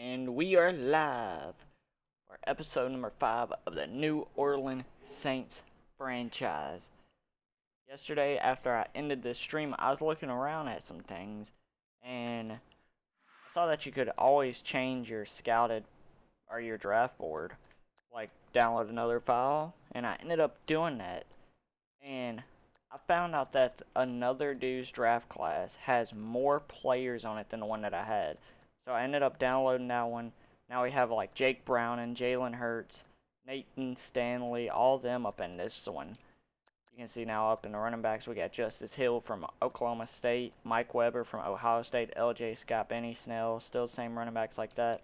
And we are live for episode number 5 of the New Orleans Saints franchise. Yesterday, after I ended this stream, I was looking around at some things, and I saw that you could always change your scouted or your draft board, like download another file, and I ended up doing that, and I found out that another dude's draft class has more players on it than the one that I had. So I ended up downloading that one. Now we have like Jake Brown and Jalen Hurts, Nathan Stanley, all of them up in this one. You can see now up in the running backs we got Justice Hill from Oklahoma State, Mike Weber from Ohio State, LJ Scott, Benny Snell, still the same running backs like that.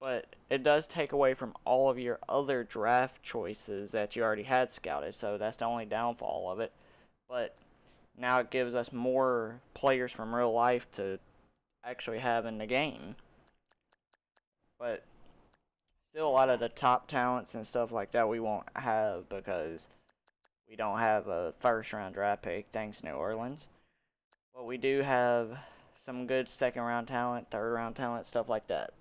But it does take away from all of your other draft choices that you already had scouted, so that's the only downfall of it. But now it gives us more players from real life to actually have in the game. But still a lot of the top talents and stuff like that we won't have because we don't have a first round draft pick, thanks New Orleans. But we do have some good second round talent, third round talent, stuff like that.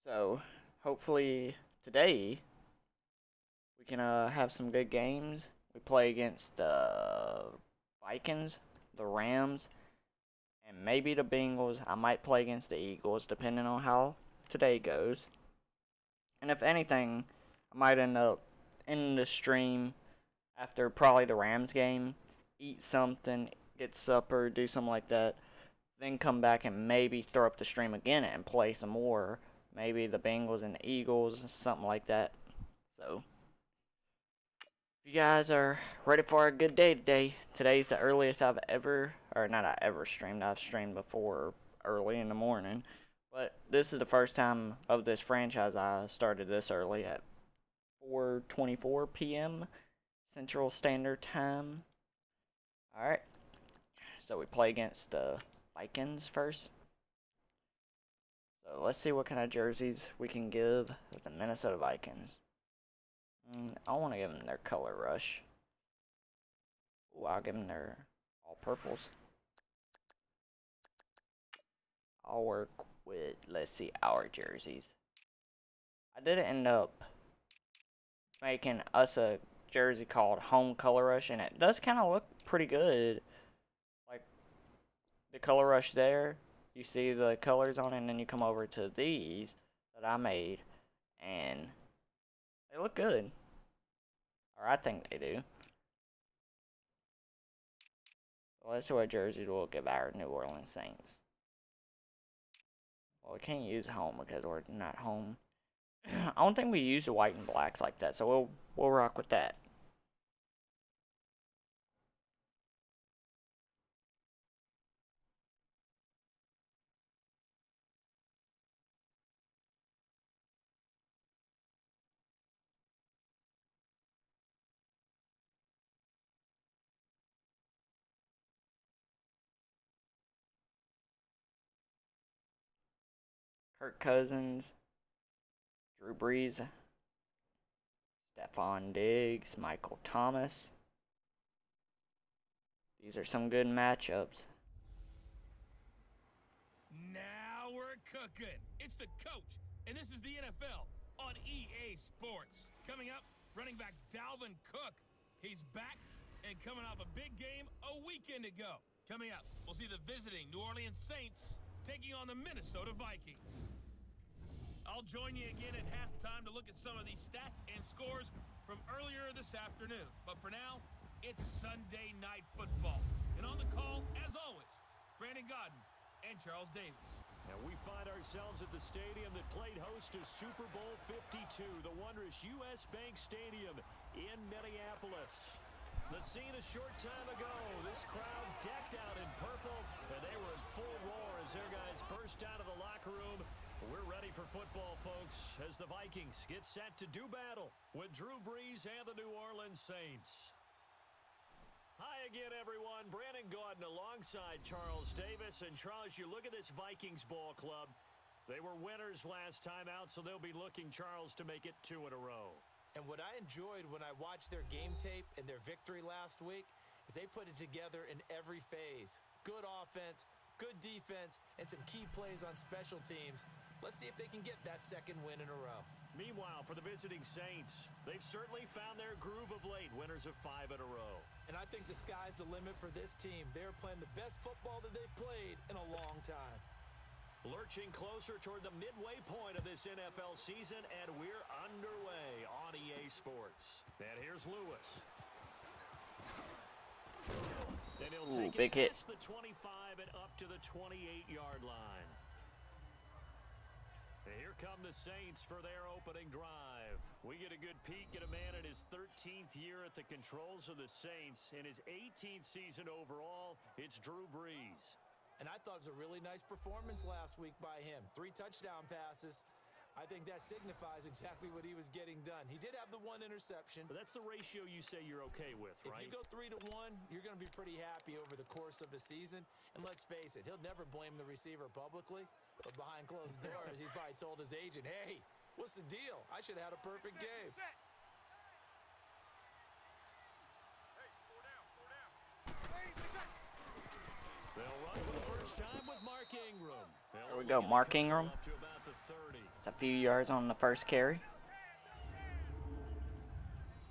So hopefully today we can have some good games. We play against the Vikings, the Rams, and maybe the Bengals. I might play against the Eagles, depending on how today goes. And if anything, I might end up ending the stream after probably the Rams game, eat something, get supper, do something like that, then come back and maybe throw up the stream again and play some more. Maybe the Bengals and the Eagles, something like that. So if you guys are ready for a good day today, today's the earliest I've ever, or not I ever streamed, I've streamed before early in the morning, but this is the first time of this franchise I started this early at 4:24 p.m. Central Standard Time. Alright, so we play against the Vikings first. So let's see what kind of jerseys we can give the Minnesota Vikings. I want to give them their color rush. Ooh, I'll give them their all purples. I'll work with, let's see, our jerseys. I did end up making us a jersey called Home Color Rush, and it does kind of look pretty good. Like, the color rush there, you see the colors on it, and then you come over to these that I made, and they look good. Or I think they do. So let's see what jersey we'll give our New Orleans Saints. Well, we can't use home because we're not home. I don't think we use the white and blacks like that, so we'll rock with that. Kirk Cousins, Drew Brees, Stephon Diggs, Michael Thomas. These are some good matchups. Now we're cooking. It's the coach, and this is the NFL on EA Sports. Coming up, running back Dalvin Cook. He's back and coming off a big game a weekend ago. Coming up, we'll see the visiting New Orleans Saints taking on the Minnesota Vikings. I'll join you again at halftime to look at some of these stats and scores from earlier this afternoon. But for now, it's Sunday Night Football. And on the call, as always, Brandon Godden and Charles Davis. And we find ourselves at the stadium that played host to Super Bowl 52, the wondrous U.S. Bank Stadium in Minneapolis. The scene a short time ago, this crowd decked out in purple, and they were in full roar as their guys burst out of the locker room. We're ready for football, folks, as the Vikings get set to do battle with Drew Brees and the New Orleans Saints. Hi again, everyone. Brandon Gaudin alongside Charles Davis. And, Charles, you look at this Vikings ball club. They were winners last time out, so they'll be looking, Charles, to make it 2 in a row. And what I enjoyed when I watched their game tape and their victory last week is they put it together in every phase. Good offense, good defense, and some key plays on special teams. Let's see if they can get that second win in a row. Meanwhile, for the visiting Saints, they've certainly found their groove of late, winners of 5 in a row. And I think the sky's the limit for this team. They're playing the best football that they've played in a long time. Lurching closer toward the midway point of this NFL season, and we're underway on EA Sports. And here's Lewis. And he'll take big it hit. past the 25 and up to the 28-yard line. And here come the Saints for their opening drive. We get a good peek at a man in his 13th year at the controls of the Saints. In his 18th season overall, it's Drew Brees. And I thought it was a really nice performance last week by him. 3 touchdown passes. I think that signifies exactly what he was getting done. He did have the 1 interception. But that's the ratio you say you're okay with, right? If you go 3-1, you're going to be pretty happy over the course of a season. And let's face it, he'll never blame the receiver publicly. But behind closed doors, he probably told his agent, hey, what's the deal? I should have had a perfect game. They'll run for the first time with Mark Ingram. There we go, Mark Ingram. Up to about the 30. It's a few yards on the first carry.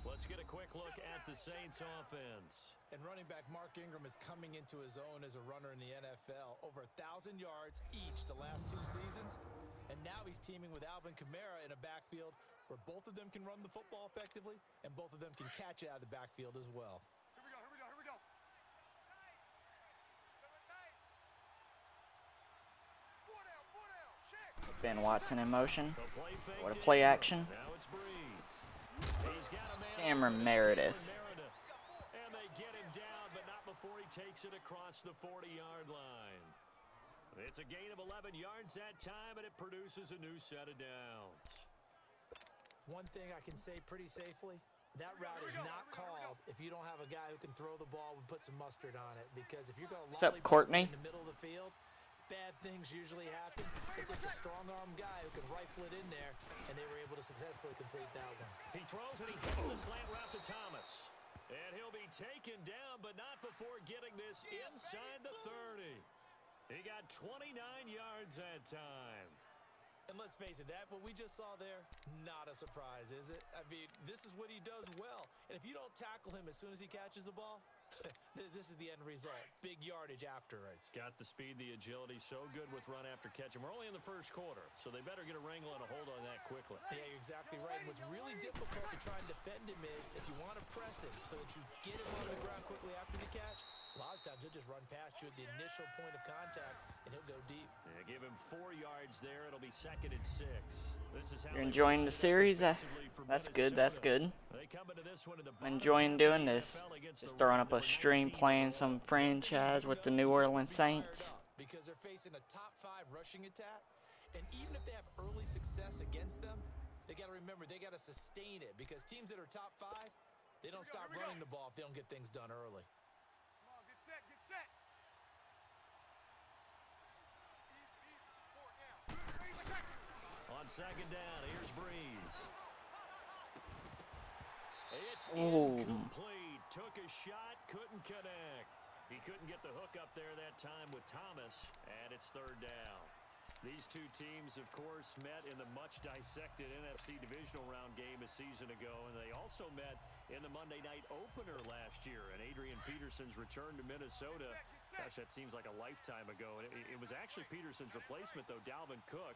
Let's get a quick look at the Saints offense. And running back Mark Ingram is coming into his own as a runner in the NFL. Over 1,000 yards each the last 2 seasons. And now he's teaming with Alvin Kamara in a backfield where both of them can run the football effectively and both of them can catch out of the backfield as well. Here we go. Ben Watson in motion. The play fake What a to play Ingram. action. Now it's Breeze. He's got a man Cameron on Meredith. And they get him down, but not before he takes it across the 40-yard line. It's a gain of 11 yards that time, and it produces a new set of downs. One thing I can say pretty safely, that route is not called if you don't have a guy who can throw the ball and put some mustard on it. Because if you're going to What's up, lollipop Courtney? in the middle of the field, bad things usually happen. It takes a strong-arm guy who can rifle it in there, and they were able to successfully complete that one. He throws and he hits the slant route to Thomas. And he'll be taken down, but not before getting this inside the 30. He got 29 yards that time. And let's face it, that what we just saw there, not a surprise, is it? I mean, this is what he does well. And if you don't tackle him as soon as he catches the ball, this is the end result. Big yardage afterwards. Got the speed, the agility, so good with run after catch. And we're only in the first quarter, so they better get a wrangle and a hold on that quickly. Yeah, you're exactly right. And what's really difficult to try and defend him is if you want to press him so that you get him on the ground quickly after the catch, a lot of times he'll just run past you at the initial point of contact, and he'll go deep. Yeah, give him 4 yards there. It'll be 2nd and 6. This is how You're enjoying the series? That's good. That's good. They come into this one in the I'm enjoying doing this. Just throwing up a stream, playing some franchise with the New Orleans Saints. Because they're facing a top 5 rushing attack, and even if they have early success against them, they got to remember they got to sustain it, because teams that are top 5, they don't stop running the ball if they don't get things done early. Get set. On 2nd down, here's Breeze. It's Oh. incomplete. Took a shot, couldn't connect. He couldn't get the hook up there that time with Thomas, and it's 3rd down. These two teams, of course, met in the much-dissected NFC Divisional Round game a season ago, and they also met in the Monday night opener last year. And Adrian Peterson's return to Minnesota, gosh, that seems like a lifetime ago. It was actually Peterson's replacement, though, Dalvin Cook,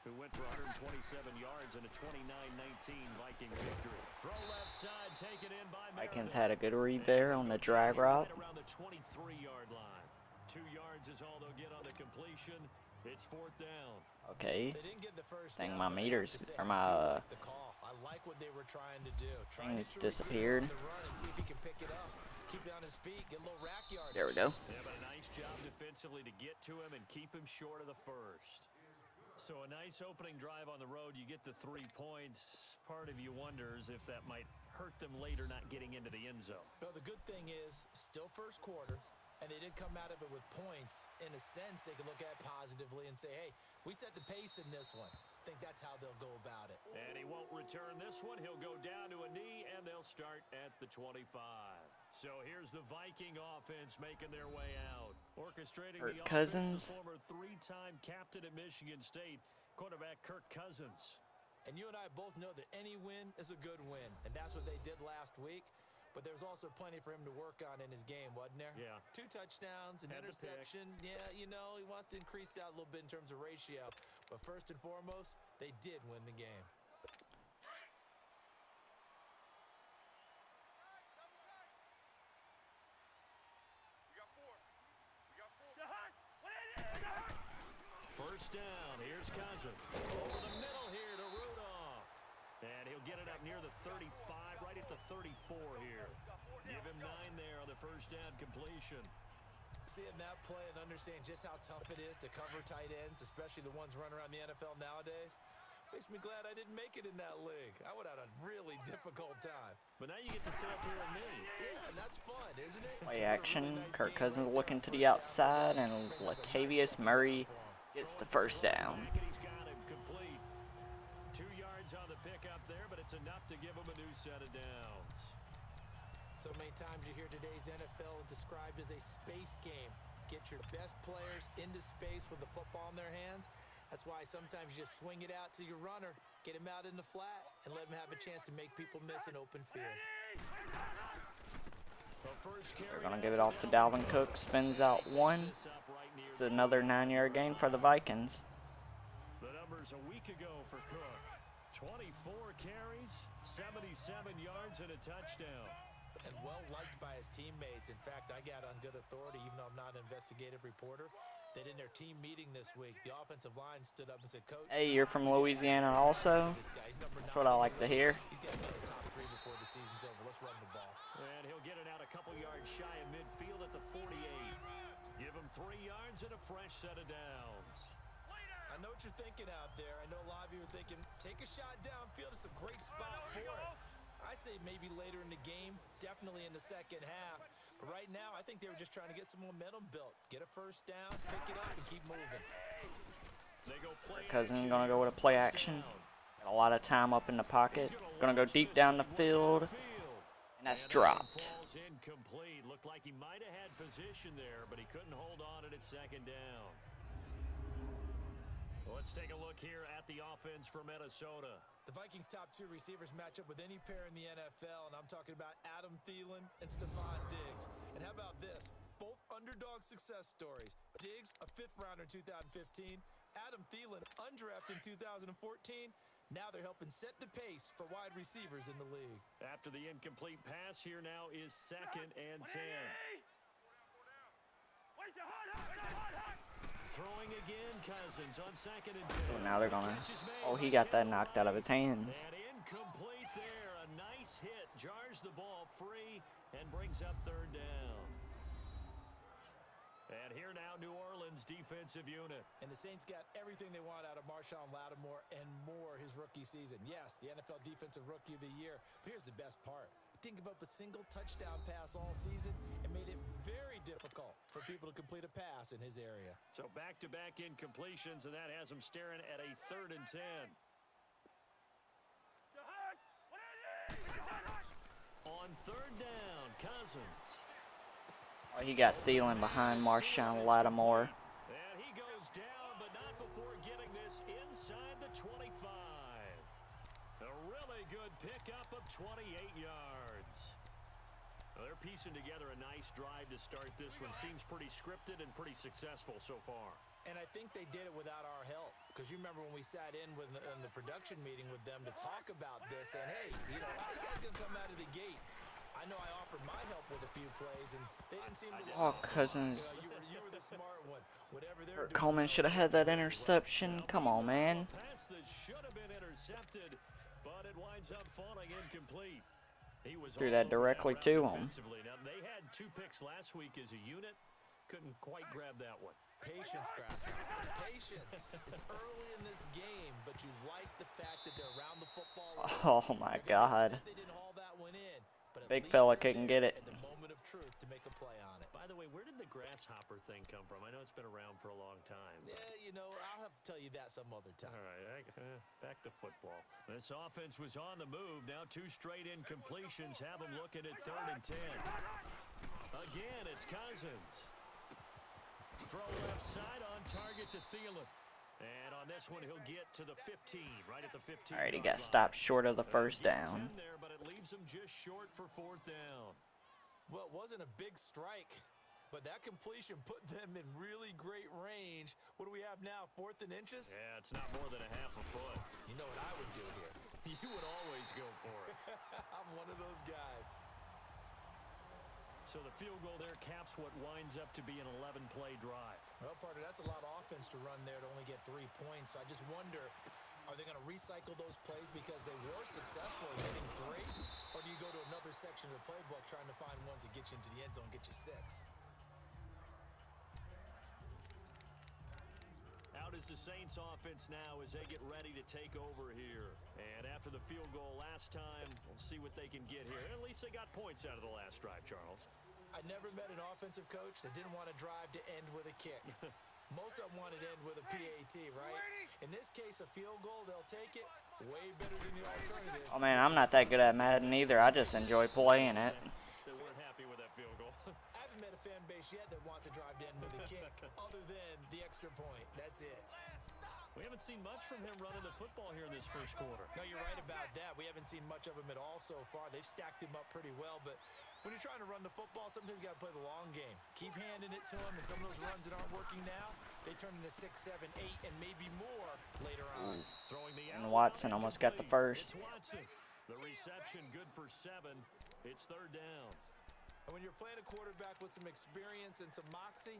who went for 127 yards in a 29-19 Viking victory. Throw left side, taken in by Vikings Meredith. had a good read there on the drag route. Right around the 23-yard line. 2 yards is all they'll get on the completion. It's 4th down. Okay. They didn't get the first Dang, down, my but I meters, have to say, or I my, do like the call. I like what they were trying to do. Trying things to get your receiver disappeared. on the run and see if he can pick it up. Keep it on his feet, get a little rack yard. There we go. Yeah, but a nice job defensively to get to him and keep him short of the first. So a nice opening drive on the road. You get the 3 points. Part of you wonders if that might hurt them later not getting into the end zone. Well, the good thing is, still first quarter, and they did come out of it with points. In a sense, they could look at positively and say, hey, we set the pace in this one. I think that's how they'll go about it. And he won't return this one. He'll go down to a knee, and they'll start at the 25. So here's the Viking offense making their way out. Orchestrating the offense, the former three-time captain at Michigan State, quarterback Kirk Cousins. And you and I both know that any win is a good win, and that's what they did last week. But there's also plenty for him to work on in his game, wasn't there? Yeah. 2 touchdowns, an interception. Yeah, you know, he wants to increase that a little bit in terms of ratio. But first and foremost, they did win the game. We got 4. We got 4. First down, here's Cousins. Over the middle here to Rudolph. And he'll get it up near the 35, right at the 34 here. Give him 9 there on the first down completion. Seeing that play and understanding just how tough it is to cover tight ends, especially the ones running around the NFL nowadays, makes me glad I didn't make it in that league. I would have had a really difficult time. But now you get to sit up here with me. Yeah, and that's fun, isn't it? Play action. Kirk Cousins looking to the outside, and Latavius Murray gets the first down. He's got him complete. 2 yards on the pickup there, but it's enough to give him a new set of downs. So many times you hear today's NFL described as a space game. Get your best players into space with the football in their hands. That's why sometimes you just swing it out to your runner, get him out in the flat, and let him have a chance to make people miss an open field. They're going to give it off to Dalvin Cook. Spins out 1. It's another 9-yard gain for the Vikings. The numbers a week ago for Cook. 24 carries, 77 yards, and a touchdown. And well-liked by his teammates. In fact, I got on good authority, even though I'm not an investigative reporter, that in their team meeting this week, the offensive line stood up and said, Coach, hey, you're from Louisiana also? That's what I like to hear. He's got to be in the top 3 before the season's over. Let's run the ball. And he'll get it out a couple yards shy of midfield at the 48. Give him 3 yards and a fresh set of downs. I know what you're thinking out there. I know a lot of you are thinking, take a shot downfield. It's a great spot for it. I'd say maybe later in the game, definitely in the second half. But right now, I think they were just trying to get some momentum built. Get a first down, pick it up, and keep moving. They go play Cousins going to go with a play action. Got a lot of time up in the pocket. Going to go deep down the field. And that's dropped. Falls incomplete. Looked like he might have had position there, but he couldn't hold on it at second down. Let's take a look here at the offense for Minnesota. The Vikings' top 2 receivers match up with any pair in the NFL, and I'm talking about Adam Thielen and Stephon Diggs. And how about this? Both underdog success stories. Diggs, a 5th rounder in 2015. Adam Thielen, undrafted in 2014. Now they're helping set the pace for wide receivers in the league. After the incomplete pass, here now is 2nd and 10. Throwing again, Cousins on 2nd and 10. So now they're going to... Oh, he got that knocked out of his hands. And incomplete there. A nice hit. Jars the ball free and brings up 3rd down. And here now, New Orleans defensive unit. And the Saints got everything they want out of Marshawn Lattimore and more his rookie season. Yes, the NFL Defensive Rookie of the Year. But here's the best part. Didn't give up a single touchdown pass all season and made it very difficult for people to complete a pass in his area. So back-to-back incompletions, and that has him staring at a 3rd and 10. On 3rd down, Cousins. Oh, he got Thielen behind Marshawn Lattimore. And he goes down, but not before getting this inside the 25. A really good pickup of 28 yards. Well, they're piecing together a nice drive to start this one. Seems pretty scripted and pretty successful so far. And I think they did it without our help. Because you remember when we sat in the production meeting with them to talk about this. And, hey, you know, how you guys going to come out of the gate? I know I offered my help with a few plays, and they didn't seem to... Oh, Cousins. You were the smart one. Whatever they're Kurt Coleman should have had that interception. Come on, man. Pass that should have been intercepted, but it winds up falling incomplete. He was Threw that directly to him. Now, they had 2 picks last week as a unit. Couldn't quite grab that one. Patience, Grasshopper. Patience is early in this game, but you like the fact that they're around the football. Oh, my God. They didn't haul that one in, but Big fella couldn't get it. at the moment of truth to make a play on it. By By the way, where did the grasshopper thing come from? I know it's been around for a long time. Yeah, you know, I'll have to tell you that some other time. All right, back to football. This offense was on the move. Now 2 straight incompletions have them looking at 3rd and 10. Again, it's Cousins. Throw left side on target to Thielen. And on this one, he'll get to the 15, right at the 15. All right, he got stopped short of the first down. There, but it leaves him just short for 4th down. Well, it wasn't a big strike, but that completion put them in really great range. What do we have now, 4th and inches? Yeah, it's not more than a half a foot. You know what I would do here? You would always go for it. I'm one of those guys. So the field goal there caps what winds up to be an 11-play drive. Well, partner, that's a lot of offense to run there to only get 3 points. So I just wonder, are they going to recycle those plays because they were successful in getting 3? Or do you go to another section of the playbook trying to find ones that get you into the end zone and get you 6? Out is the Saints offense now as they get ready to take over here. And after the field goal last time, we'll see what they can get here. At least they got points out of the last drive, Charles. I never met an offensive coach that didn't want to drive to end with a kick. Most of them want to end with a PAT, right? In this case, a field goal, they'll take it. Way better than the alternative. Oh man, I'm not that good at Madden either. I just enjoy playing it. They weren't happy with that field goal. I haven't met a fan base yet that wants to drive to end with a kick, other than the extra point. That's it. We haven't seen much from him running the football here in this first quarter. No, you're right about that. We haven't seen much of him at all so far. They've stacked him up pretty well, but when you're trying to run the football, sometimes you got to play the long game. Keep handing it to him, and some of those runs that aren't working now, they turn into 6, 7, 8, and maybe more later on. Throwing the And Watson almost got the first. It's Watson. The reception good for 7. It's 3rd down. And when you're playing a quarterback with some experience and some moxie,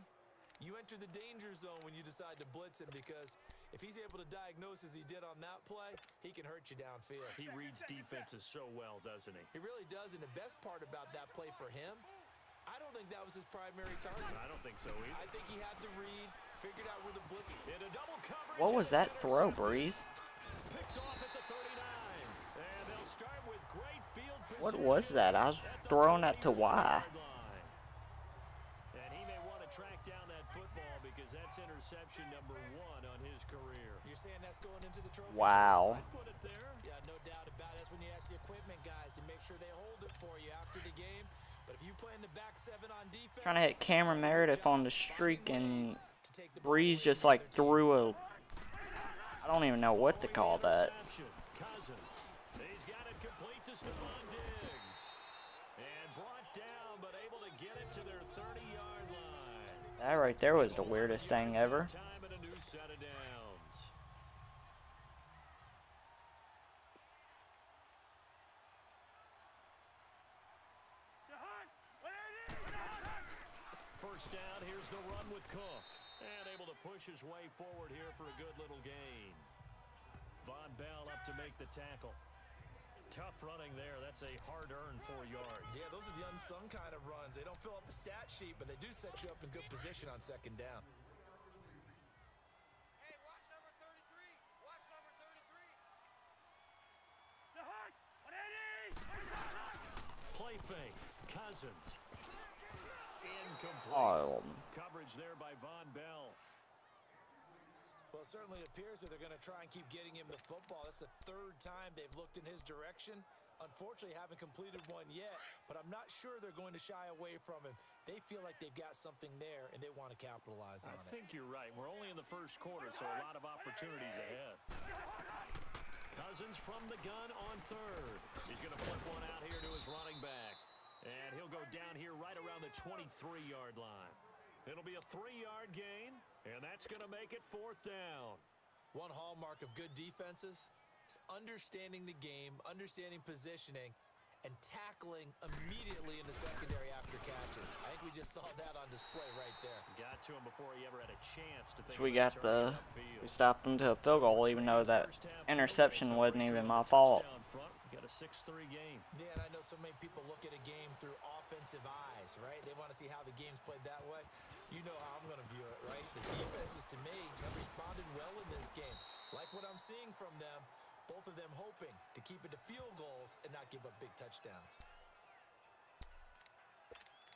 you enter the danger zone when you decide to blitz him, because if he's able to diagnose as he did on that play, he can hurt you downfield. He reads defenses so well, doesn't he? He really does, and the best part about that play for him, I don't think that was his primary target. I don't think so either. I think he had the read, figured out where the blitz. In a double coverage. What was that throw, Breeze? Picked off at the 39. And they'll start with great field position. What was that? I was throwing that to Y. And he may want to track down that football because that's interception number 1 on his career. You're saying that's going into the trophy? Wow. I'd put it there. Yeah, no doubt about it. That's when you ask the equipment guys to make sure they hold it for you after the game. But if you play in the back 7 on defense, Trying to hit Cameron Meredith on the streak, and Breeze just like threw a, I don't even know what to call that. Cousins. He's got it complete to Stephon Diggs. And brought down, but able to get it to their 30-yard line. That right there was the weirdest thing ever. Time and a new set of downs. First down, here's the run with Cook. And able to push his way forward here for a good little gain. Von Bell up to make the tackle. Tough running there. That's a hard-earned 4 yards. yeah, those are the unsung kind of runs. They don't fill up the stat sheet, but they do set you up in good position on 2nd down. Hey, watch number 33. Watch number 33. Play fake. Cousins. Incomplete. Oh, Coverage there by Von Bell. Well, it certainly appears that they're going to try and keep getting him the football. That's the 3rd time they've looked in his direction. Unfortunately, haven't completed one yet, but I'm not sure they're going to shy away from him. They feel like they've got something there, and they want to capitalize on it. I think you're right. We're only in the first quarter, so a lot of opportunities ahead. Cousins from the gun on 3rd. He's going to flip one out here to his running back. And he'll go down here right around the 23-yard line. It'll be a 3-yard gain, and that's going to make it 4th down. One hallmark of good defenses is understanding the game, understanding positioning, and tackling immediately in the secondary after catches. I think we just saw that on display right there. Got to him before he ever had a chance to think so we about got turning the, upfield. we stopped them to a field goal, even though that interception wasn't even my fault. Got a 6-3 game. Yeah, and I know so many people look at a game through offensive eyes, right? They want to see how the game's played that way. You know how I'm going to view it, right? The defenses, to me, have responded well in this game. Like what I'm seeing from them, both of them hoping to keep it to field goals and not give up big touchdowns.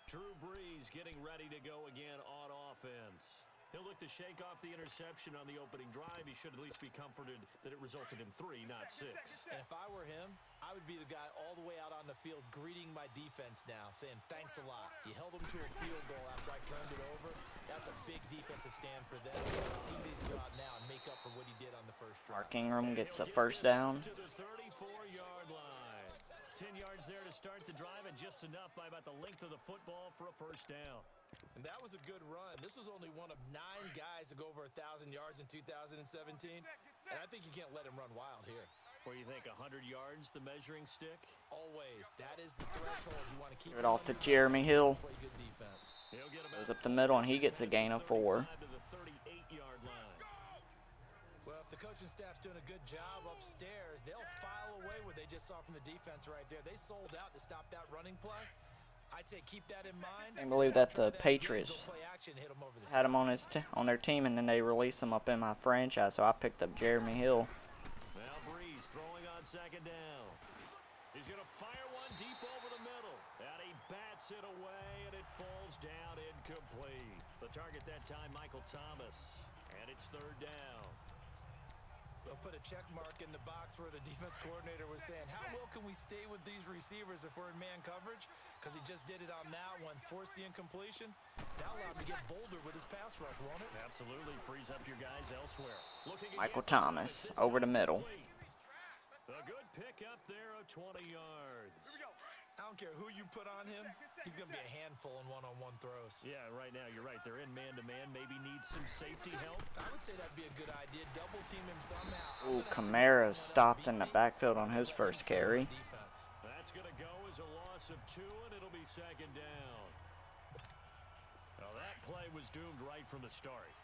Drew Brees getting ready to go again on offense. He'll look to shake off the interception on the opening drive. He should at least be comforted that it resulted in 3, not 6. And if I were him, I would be the guy all the way out on the field greeting my defense now, saying thanks a lot. You held them to a field goal after I turned it over. That's a big defensive stand for them. He needs to go out now and make up for what he did on the first drive. Mark Ingram gets a first down. To the 34-yard line. 10 yards there to start the drive, and just enough by about the length of the football for a first down. And that was a good run. This was only one of 9 guys to go over 1,000 yards in 2017. And I think you can't let him run wild here. What do you think, 100 yards, the measuring stick? Always. That is the threshold you want to keep. Give it off to Jeremy Hill. Play good defense. Goes up the middle, and he gets a gain of 4. To the 38-yard line. Well, if the coaching staff's doing a good job upstairs, they'll file away what they just saw from the defense right there. They sold out to stop that running play. I'd say keep that in mind. I believe that the Patriots had him on their team, and then they released him up in my franchise, so I picked up Jeremy Hill. Now Brees throwing on second down. He's going to fire one deep over the middle. And he bats it away, and it falls down incomplete. The target that time, Michael Thomas. And it's third down. They'll put a check mark in the box where the defense coordinator was saying, how well can we stay with these receivers if we're in man coverage? Because he just did it on that one, forced the incompletion. That allowed him to get bolder with his pass rush, won't it? Absolutely frees up your guys elsewhere. Michael Thomas over the middle. A good pick up there of 20 yards. I don't care who you put on him. He's going to be a handful in one-on-one throws. Yeah, right now you're right. They're in man-to-man. Maybe need some safety help. I would say that'd be a good idea. Double team him somehow. Ooh, Kamara stopped in the backfield on his first carry. That's going to go as a loss of 2, and it'll be second down. Now that play was doomed right from the start.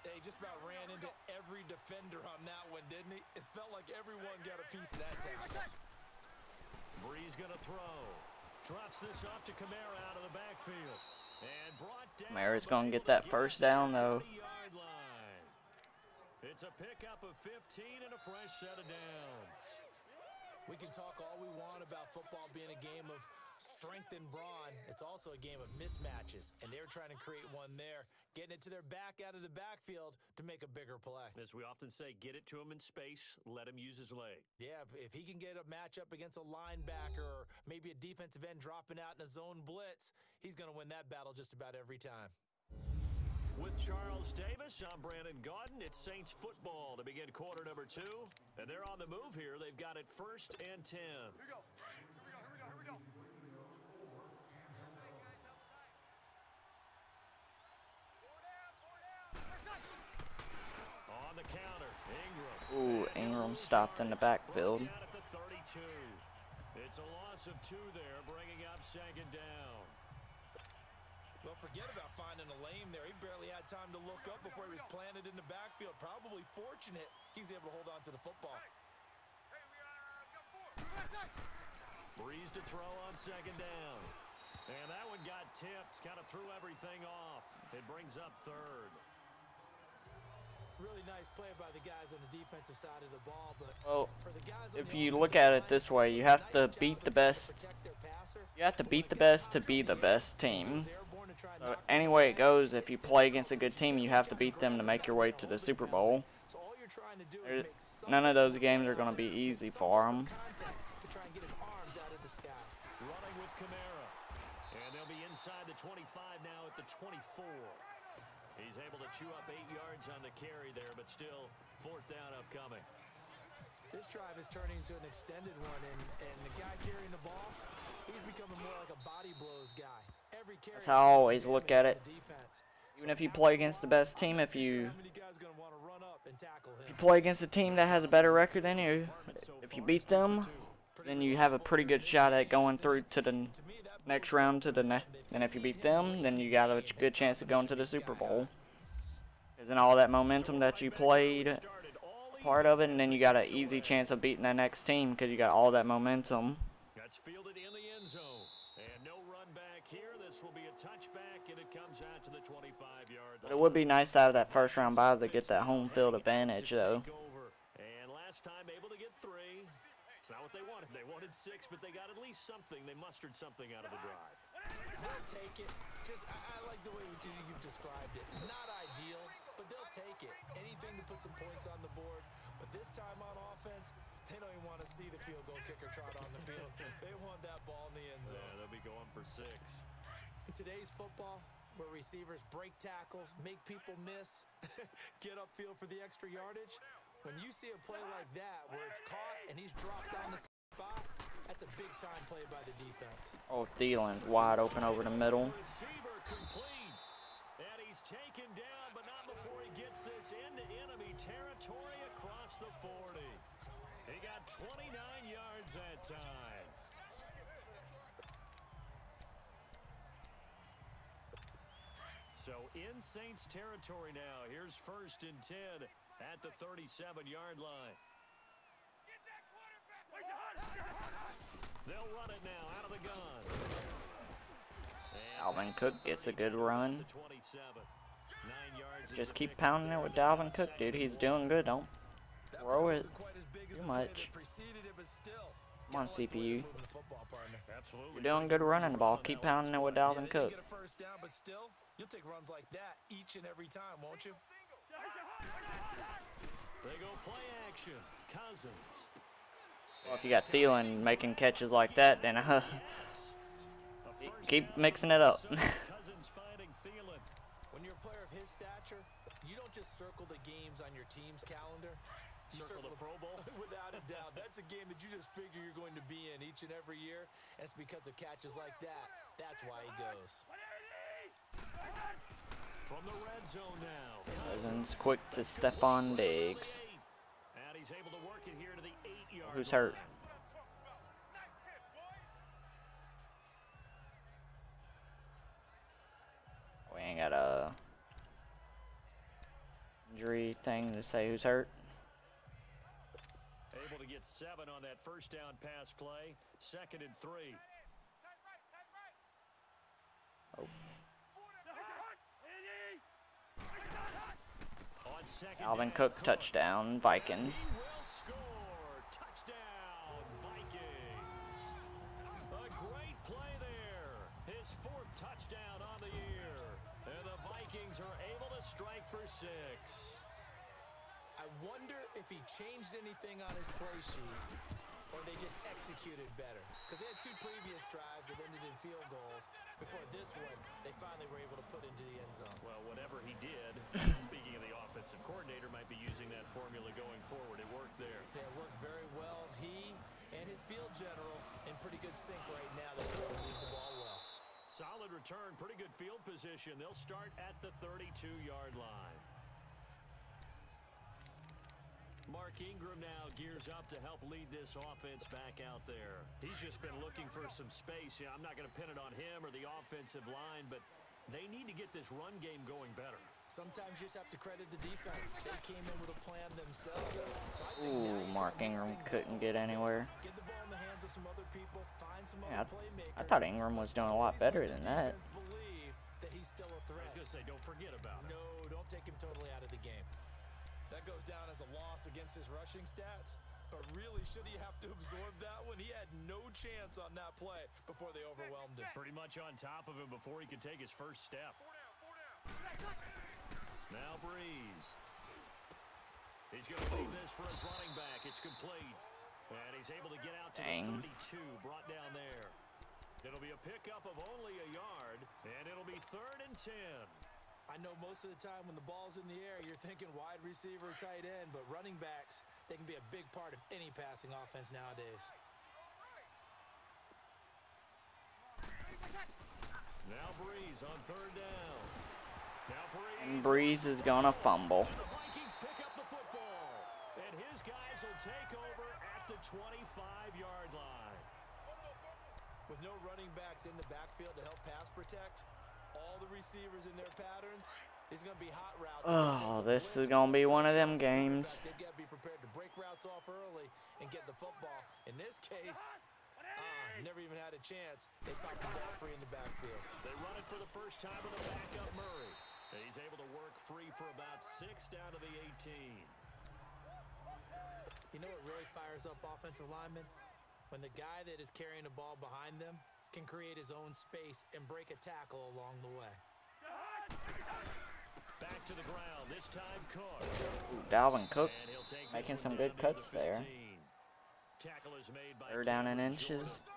He just about ran into every defender on that one, didn't he? It felt like everyone got a piece of that tackle. Brees going to throw. Drops this off to Kamara out of the backfield. And brought down. Kamara's going to get that first down, though. Line. It's a pickup of 15 and a fresh set of downs. We can talk all we want about football being a game of strength and brawn. It's also a game of mismatches, and they're trying to create one there, getting it to their back out of the backfield to make a bigger play. As we often say, get it to him in space, let him use his leg. Yeah, if he can get a matchup against a linebacker or maybe a defensive end dropping out in a zone blitz, he's going to win that battle just about every time. With Charles Davis, I'm Brandon Gaudin. It's Saints football to begin quarter number 2. And they're on the move here. They've got it 1st and 10. Here we go. Here we go. On the counter, Ingram. Ooh, Ingram stopped in the backfield. Down at the 32. It's a loss of 2 there, bringing up second down. Well, forget about finding a lane there. He barely had time to look up before he was planted in the backfield. Probably fortunate he was able to hold on to the football. Hey, we got 4. Brees to throw on second down. And that one got tipped, kind of threw everything off. It brings up third. Really nice play by the guys on the defensive side of the ball, but Well, for the guys on if the you offensive look at it line, this way, you have to nice job beat the of trying to best. protect their passer. You have to beat the best to be the best team. Goes airborne to try and So knock any them way away. it goes, if you It's play tough against a good offense team, to you have to check beat the them to ground make your way and to the hold Super it Bowl. down. So all you're trying to do is make some None of type those of games play are going to on be it, easy some for type of them. contact to try and get his arms out of the sky. Running with Kamara. And they'll be inside the 25 now at the 24. He's able to chew up 8 yards on the carry there, but still 4th down upcoming. This drive is turning into an extended one, and the guy carrying the ball, he's becoming more like a body blows guy. Every carry. That's how I does always some look damage at on it. the defense. Even if you play against the best team, I'm not if too sure you how many guys gonna want to run up and tackle him. play against a team that has a better record than you, if you beat them, then you have a pretty good shot at going through to the next round to the and if you beat them, then you got a good chance of going to the Super Bowl. Because then all that momentum that you played part of it, and then you got an easy chance of beating the next team because you got all that momentum. That's fielded in the end zone. And no run back here. This will be a touchback, and it comes out to the 25-yard line. It would be nice out of that first round bye to get that home field advantage, though. And last time able to get 3. It's not what they wanted. They wanted 6, but they got at least something. They mustered something out of the drive. They'll take it. I like the way you've described it. Not ideal, but they'll take it. Anything to put some points on the board. But this time on offense, they don't even want to see the field goal kicker trot on the field. They want that ball in the end zone. Yeah, they'll be going for 6. In today's football, where receivers break tackles, make people miss, get upfield for the extra yardage, when you see a play like that where it's caught and he's dropped on the spot, that's a big-time play by the defense. Oh, Thielen's wide open over the middle. Receiver complete. And he's taken down, but not before he gets this into enemy territory across the 40. He got 29 yards that time. So in Saints territory now. Here's 1st and 10 at the 37-yard line. They'll run it now out of the gun. Dalvin Cook gets a good run. 27. 9 yards. Just keep pounding it with Dalvin Cook, dude. He's doing good. Don't throw it too much. Come on, CPU. Absolutely. You're doing good running the ball. Keep pounding it with Dalvin Cook. Get a first down, but still, you'll take runs like that each and every time, won't you? They go play action. Cousins. Well, if you got Thielen making catches like that, then keep mixing it up. Cousins finding Thielen. When you're a player of his stature, you don't just circle the games on your team's calendar. You Circle the Pro Bowl. Without a doubt. That's a game that you just figure you're going to be in each and every year. And it's because of catches like that. That's why he goes. From the red zone now. Cousins quick to Stephon Diggs. And he's able to work it here to the 8-yard Who's hurt? line. We ain't got a injury thing to say who's hurt. Able to get 7 on that first down pass play. 2nd and 3. Oh. On 2nd Dalvin down, Cook touchdown, Vikings. He will score. Touchdown, Vikings. A great play there. His 4th touchdown on the year. And the Vikings are able to strike for 6. I wonder if he changed anything on his play sheet or they just executed better. Because they had 2 previous drives that ended in field goals. Before this one, they finally were able to put into the end zone. Well, whatever he did, speaking of the offensive coordinator, might be using that formula going forward. It worked there. Yeah, it works very well. He and his field general in pretty good sync right now. They're starting to move the ball well. Solid return, pretty good field position. They'll start at the 32-yard line. Mark Ingram now gears up to help lead this offense back out there. He's just been looking for some space. Yeah, I'm not going to pin it on him or the offensive line, but they need to get this run game going better. Sometimes you just have to credit the defense. They came in with a plan themselves. So I think Ooh, Mark Ingram couldn't get anywhere. Get the ball in the hands of some other people, find some Yeah, other playmakers. I thought Ingram was doing a lot better than that. Believe that he's still a I threat. was going to say, don't forget about it. No, don't take him totally out of the game. That goes down as a loss against his rushing stats. But really, should he have to absorb that one? He had no chance on that play before they overwhelmed him. Pretty much on top of him before he could take his first step. Now Breeze. He's going to leave this for his running back. It's complete. And he's able to get out to the 32, brought down there. It'll be a pickup of only a yard, and it'll be 3rd and 10. I know most of the time when the ball's in the air, you're thinking wide receiver, tight end, but running backs, they can be a big part of any passing offense nowadays. Now Breeze on 3rd down. Now And Breeze is gonna fumble. The Vikings pick up the football, and his guys will take over at the 25-yard line. With no running backs in the backfield to help pass protect, all the receivers in their patterns, is going to be hot routes. Oh, this is gonna be one of them games. They've got to be prepared to break routes off early and get the football. In this case, never even had a chance. They popped the ball free in the backfield. They run it for the first time with a backup Murray. And he's able to work free for about 6 down to the 18. You know what really fires up offensive linemen? When the guy that is carrying the ball behind them can create his own space and break a tackle along the way. Back to the ground, this time Cook. Ooh, Dalvin Cook And he'll take making this some one good down to cuts the there. 15. Tackle is made by 3rd down and Cameron inches. Jordan.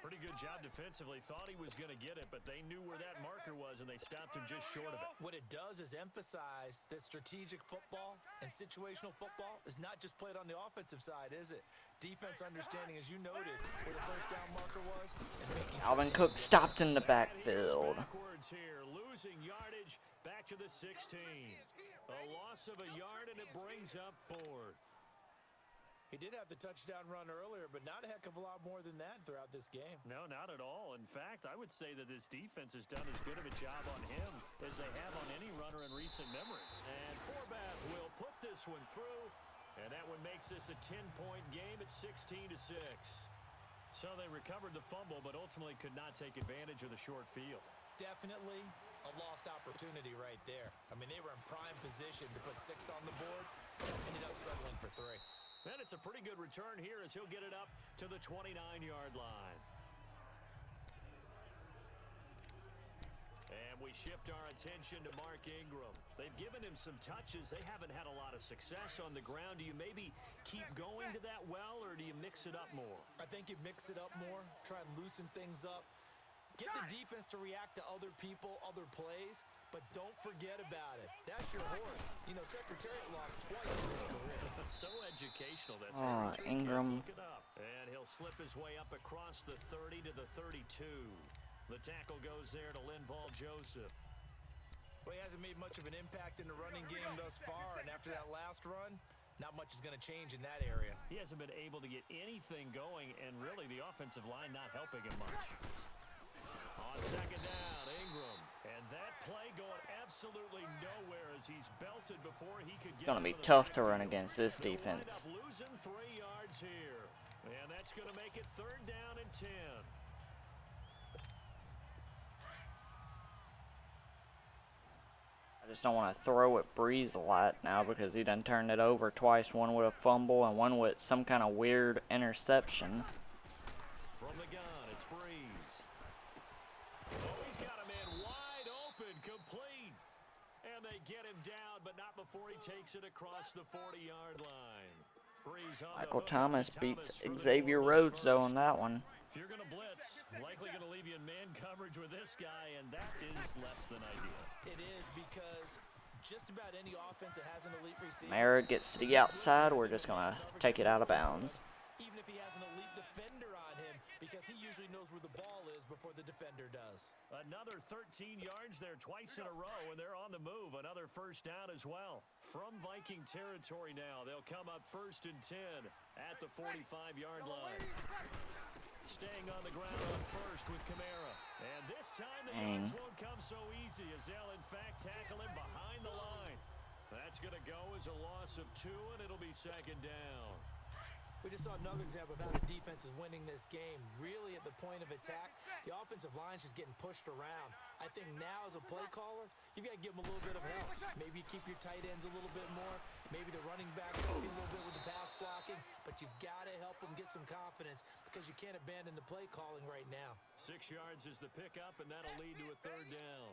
Pretty good job defensively. Thought he was going to get it, but they knew where that marker was, and they stopped him just short of it. What it does is emphasize that strategic football and situational football is not just played on the offensive side, is it? Defense understanding, as you noted, where the first down marker was. And Alvin Cook stopped in the backfield. Backwards here, losing yardage back to the 16. A loss of a yard, and it brings up 4th. He did have the touchdown run earlier, but not a heck of a lot more than that throughout this game. No, not at all. In fact, I would say that this defense has done as good of a job on him as they have on any runner in recent memory. And Forbath will put this one through, and that one makes this a 10-point game at 16-6. So they recovered the fumble, but ultimately could not take advantage of the short field. Definitely a lost opportunity right there. I mean, they were in prime position to put 6 on the board, ended up settling for 3. And it's a pretty good return here as he'll get it up to the 29-yard line. And we shift our attention to Mark Ingram. They've given him some touches. They haven't had a lot of success on the ground. Do you maybe keep going to that well, or do you mix it up more? I think you mix it up more, try and loosen things up. Get the defense to react to other people, other plays, but don't forget about it. That's your horse. You know, Secretariat lost twice in his career. So educational. That's very true. Ingram. Look it up. And he'll slip his way up across the 30 to the 32. The tackle goes there to Linval Joseph. Well, he hasn't made much of an impact in the running game thus far, and after that last run, not much is going to change in that area. He hasn't been able to get anything going, and really the offensive line not helping him much. On 2nd down, Ingram. And that play going absolutely nowhere as he's belted before he could get. It's going to be tough to run against this defense. Losing 3 yards here. And that's going to make it 3rd down and 10. I just don't want to throw at Breeze a lot now because he done turned it over twice. One with a fumble and one with some kind of weird interception. From the gun, it's Breeze. Oh, he's got a man wide open, complete. And they get him down, but not before he takes it across the 40-yard line. Breeze on Michael the hook. Thomas beats Xavier Rhodes, though, on that one. If you're going to blitz, likely going to leave you in man coverage with this guy, and that is less than ideal. It is, because just about any offense that has an elite receiver. Mara gets to the outside. We're just going to take it out of bounds. Even if he has an elite defender on him, because he usually knows where the ball is before the defender does. Another 13 yards there twice in a row, and they're on the move. Another 1st down as well. From Viking territory now, they'll come up 1st and 10 at the 45-yard line. Staying on the ground on 1st with Kamara. And this time the yards won't come so easy as they'll, in fact, tackle him behind the line. That's going to go as a loss of 2, and it'll be 2nd down. We just saw another example of how the defense is winning this game. Really at the point of attack, the offensive line's just getting pushed around. I think now as a play caller, you've got to give them a little bit of help. Maybe you keep your tight ends a little bit more. Maybe the running backs help you a little bit with the pass blocking. But you've got to help them get some confidence because you can't abandon the play calling right now. 6 yards is the pickup, and that'll lead to a 3rd down.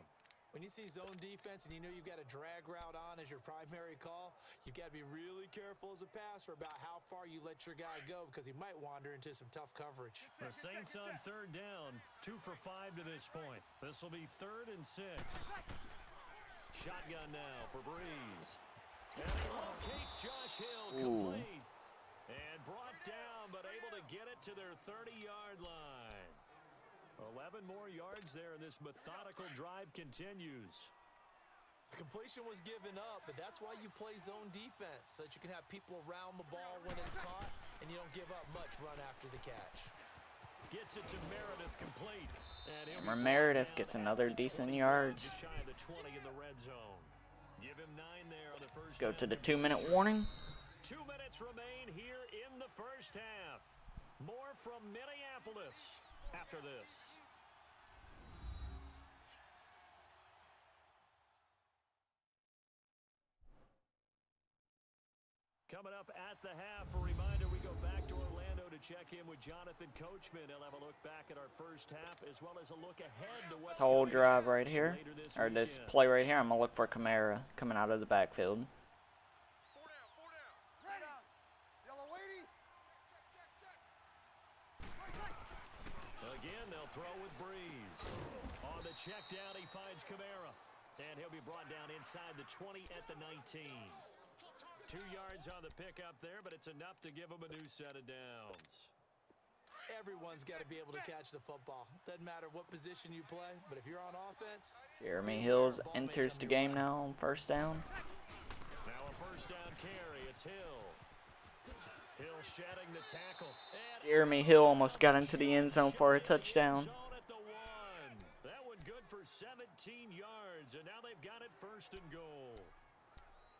When you see zone defense and you know you've got a drag route on as your primary call, you've got to be really careful as a passer about how far you let your guy go because he might wander into some tough coverage. The Saints on 3rd down, 2 for 5 to this point. This will be 3rd and 6. Shotgun now for Breeze. And he locates Josh Hill, complete. And brought down, but able to get it to their 30-yard line. 11 more yards there, and this methodical drive continues. The completion was given up, but that's why you play zone defense, so that you can have people around the ball when it's caught, and you don't give up much run after the catch. Gets it to Meredith, complete. And Meredith gets another decent yards. Just shy of the 20 in the red zone. Give him 9 there on the first. Go to the 2-minute warning. 2 minutes remain here in the first half. More from Minneapolis after this. Coming up at the half, a reminder, we go back to Orlando to check in with Jonathan Coachman. He'll have a look back at our first half as well as a look ahead to what's This whole coming drive right up here, later this or this weekend. play right here, I'm gonna look for Kamara coming out of the backfield. 4 down, 4 down. Ready. Yellow lady. Check. Again, they'll throw with Breeze. On the check down, he finds Kamara. And he'll be brought down inside the 20 at the 19. 2 yards on the pickup there, but it's enough to give him a new set of downs. Everyone's got to be able to catch the football. Doesn't matter what position you play, but if you're on offense, Jeremy Hills enters the game now on first down. Now a first down carry. It's Hill. Hill shedding the tackle. And Jeremy Hill almost got into the end zone for a touchdown. zone at the 1. That one good for 17 yards, and now they've got it first and goal.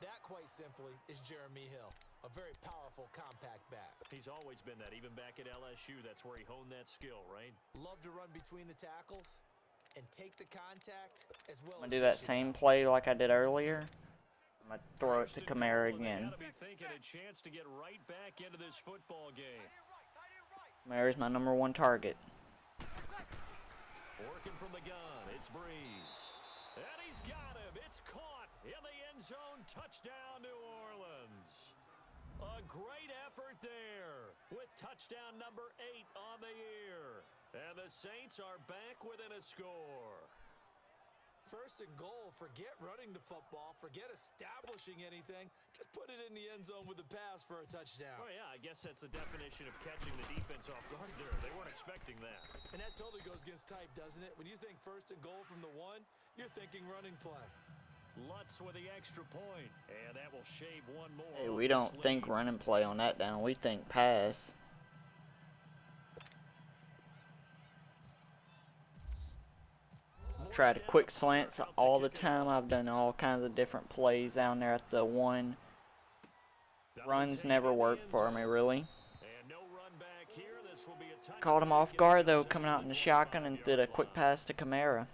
that quite simply is Jeremy Hill. A very powerful, compact back. He's always been that, even back at LSU. That's where he honed that skill, right? Love to run between the tackles and take the contact as well. I'm gonna do that same play like I did earlier. I'm gonna throw it to Kamara again. They gotta be thinking a chance to get right back into this football game. Kamara's my #1 target. Working from the gun, it's Breeze. And he's got him. It's caught in the end zone. Touchdown, New Orleans. A great effort there with touchdown number 8 on the year. And the Saints are back within a score. First and goal, forget running the football, forget establishing anything. Just put it in the end zone with the pass for a touchdown. Oh, yeah, I guess that's the definition of catching the defense off guard there. They weren't expecting that. And that totally goes against type, doesn't it? When you think first and goal from the 1, you're thinking running play. Lutz with the extra point, and that will shave one more. Hey, we don't think run and play on that down. We think pass. Try to quick slants all the time. I've done all kinds of different plays down there at the 1. Runs never work for me, really. And no run back here. This will be a touchdown. Caught him off guard, though, coming out in the shotgun and did a quick pass to Kamara.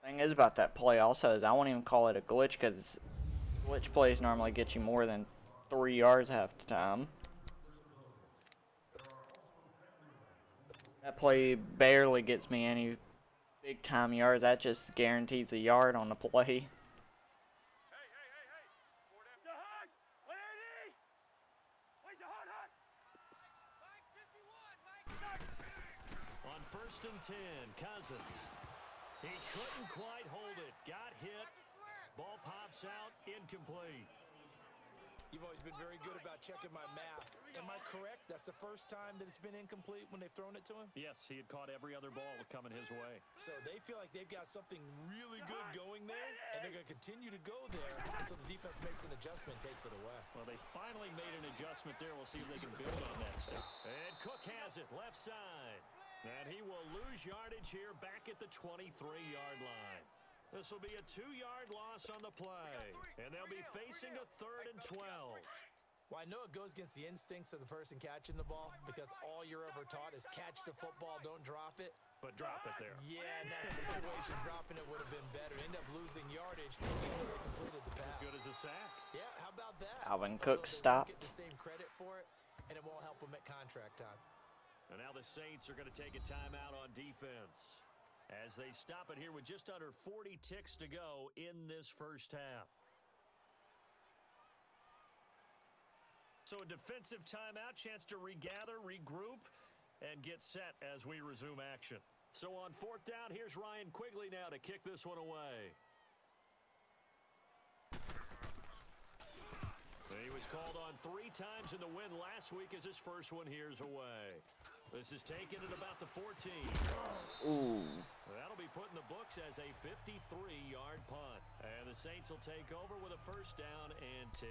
Thing is about that play also is I won't even call it a glitch because glitch plays normally get you more than 3 yards half the time. That play barely gets me any big time yards. That just guarantees a yard on the play. Hey, hey, hey, hey. Four down. On first and 10, Cousins. He couldn't quite hold it. Got hit. Ball pops out. Incomplete. You've always been very good about checking my math. Am I correct? That's the first time that it's been incomplete when they've thrown it to him? Yes, he had caught every other ball coming his way. So they feel like they've got something really good going there, and they're going to continue to go there until the defense makes an adjustment and takes it away. Well, they finally made an adjustment there. We'll see if they can build on that stuff. And Cook has it, left side. And he will lose yardage here back at the 23-yard line. This will be a 2-yard loss on the play. And they'll be facing a 3rd and 12. Well, I know it goes against the instincts of the person catching the ball because all you're ever taught is catch the football, don't drop it. But drop it there. Yeah, in that situation, dropping it would have been better. End up losing yardage even though they completed the pass. As good as a sack. Yeah, how about that? Alvin Although Cook they won't stopped. get the same credit for it, and it won't help them at contract time. And now the Saints are going to take a timeout on defense as they stop it here with just under 40 ticks to go in this first half. So a defensive timeout, chance to regather, regroup, and get set as we resume action. So on 4th down, here's Ryan Quigley now to kick this one away. He was called on 3 times in the win last week as his first one here's away. This is taken at about the 14. Ooh. That'll be put in the books as a 53-yard punt. And the Saints will take over with a first down and 10.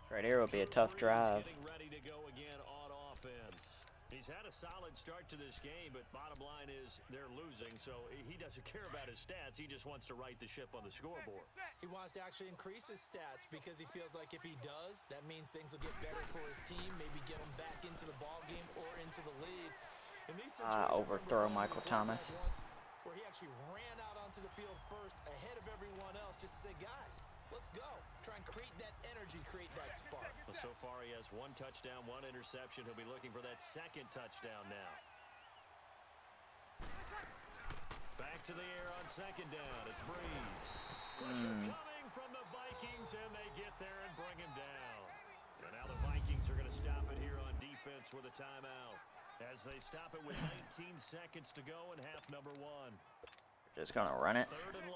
Right here will be a tough drive. Getting ready to go again on offense. He's had a solid start to this game, but bottom line is they're losing, so he doesn't care about his stats. He just wants to right the ship on the scoreboard. He wants to actually increase his stats because he feels like if he does, that means things will get better for his team, maybe get him back into the ball game or into the lead. In these situations, Overthrow Michael Thomas. Where he actually ran out onto the field first ahead of everyone else just to say, guys, Let's go. Try and create that energy, create that spark. Well, so far he has 1 touchdown, 1 interception. He'll be looking for that 2nd touchdown now. Back to the air on 2nd down. It's Breeze. Pressure coming from the Vikings, and they get there and bring him down. And now the Vikings are going to stop it here on defense with a timeout, as they stop it with 19 seconds to go in half number 1. Just going to run it,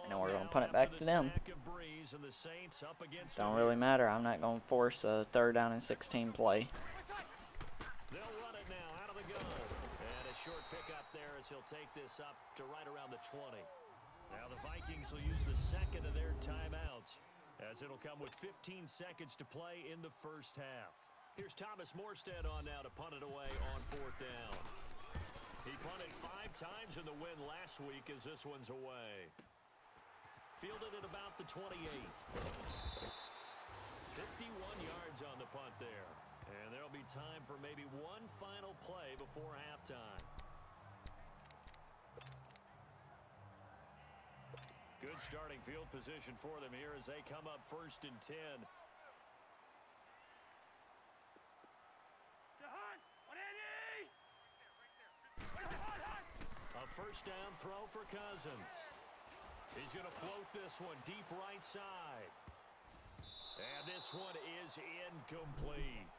and then we're going to punt it back to them. Don't really matter. I'm not going to force a 3rd down and 16 play. They'll run it now out of the gun. And a short pickup there as he'll take this up to right around the 20. Now the Vikings will use the 2nd of their timeouts, as it'll come with 15 seconds to play in the first half. Here's Thomas Morstead on now to punt it away on 4th down. He punted 5 times in the win last week as this one's away. Fielded at about the 28. 51 yards on the punt there. And there'll be time for maybe one final play before halftime. Good starting field position for them here as they come up 1st and 10. A 1st down throw for Cousins. He's going to float this one deep right side. And this one is incomplete.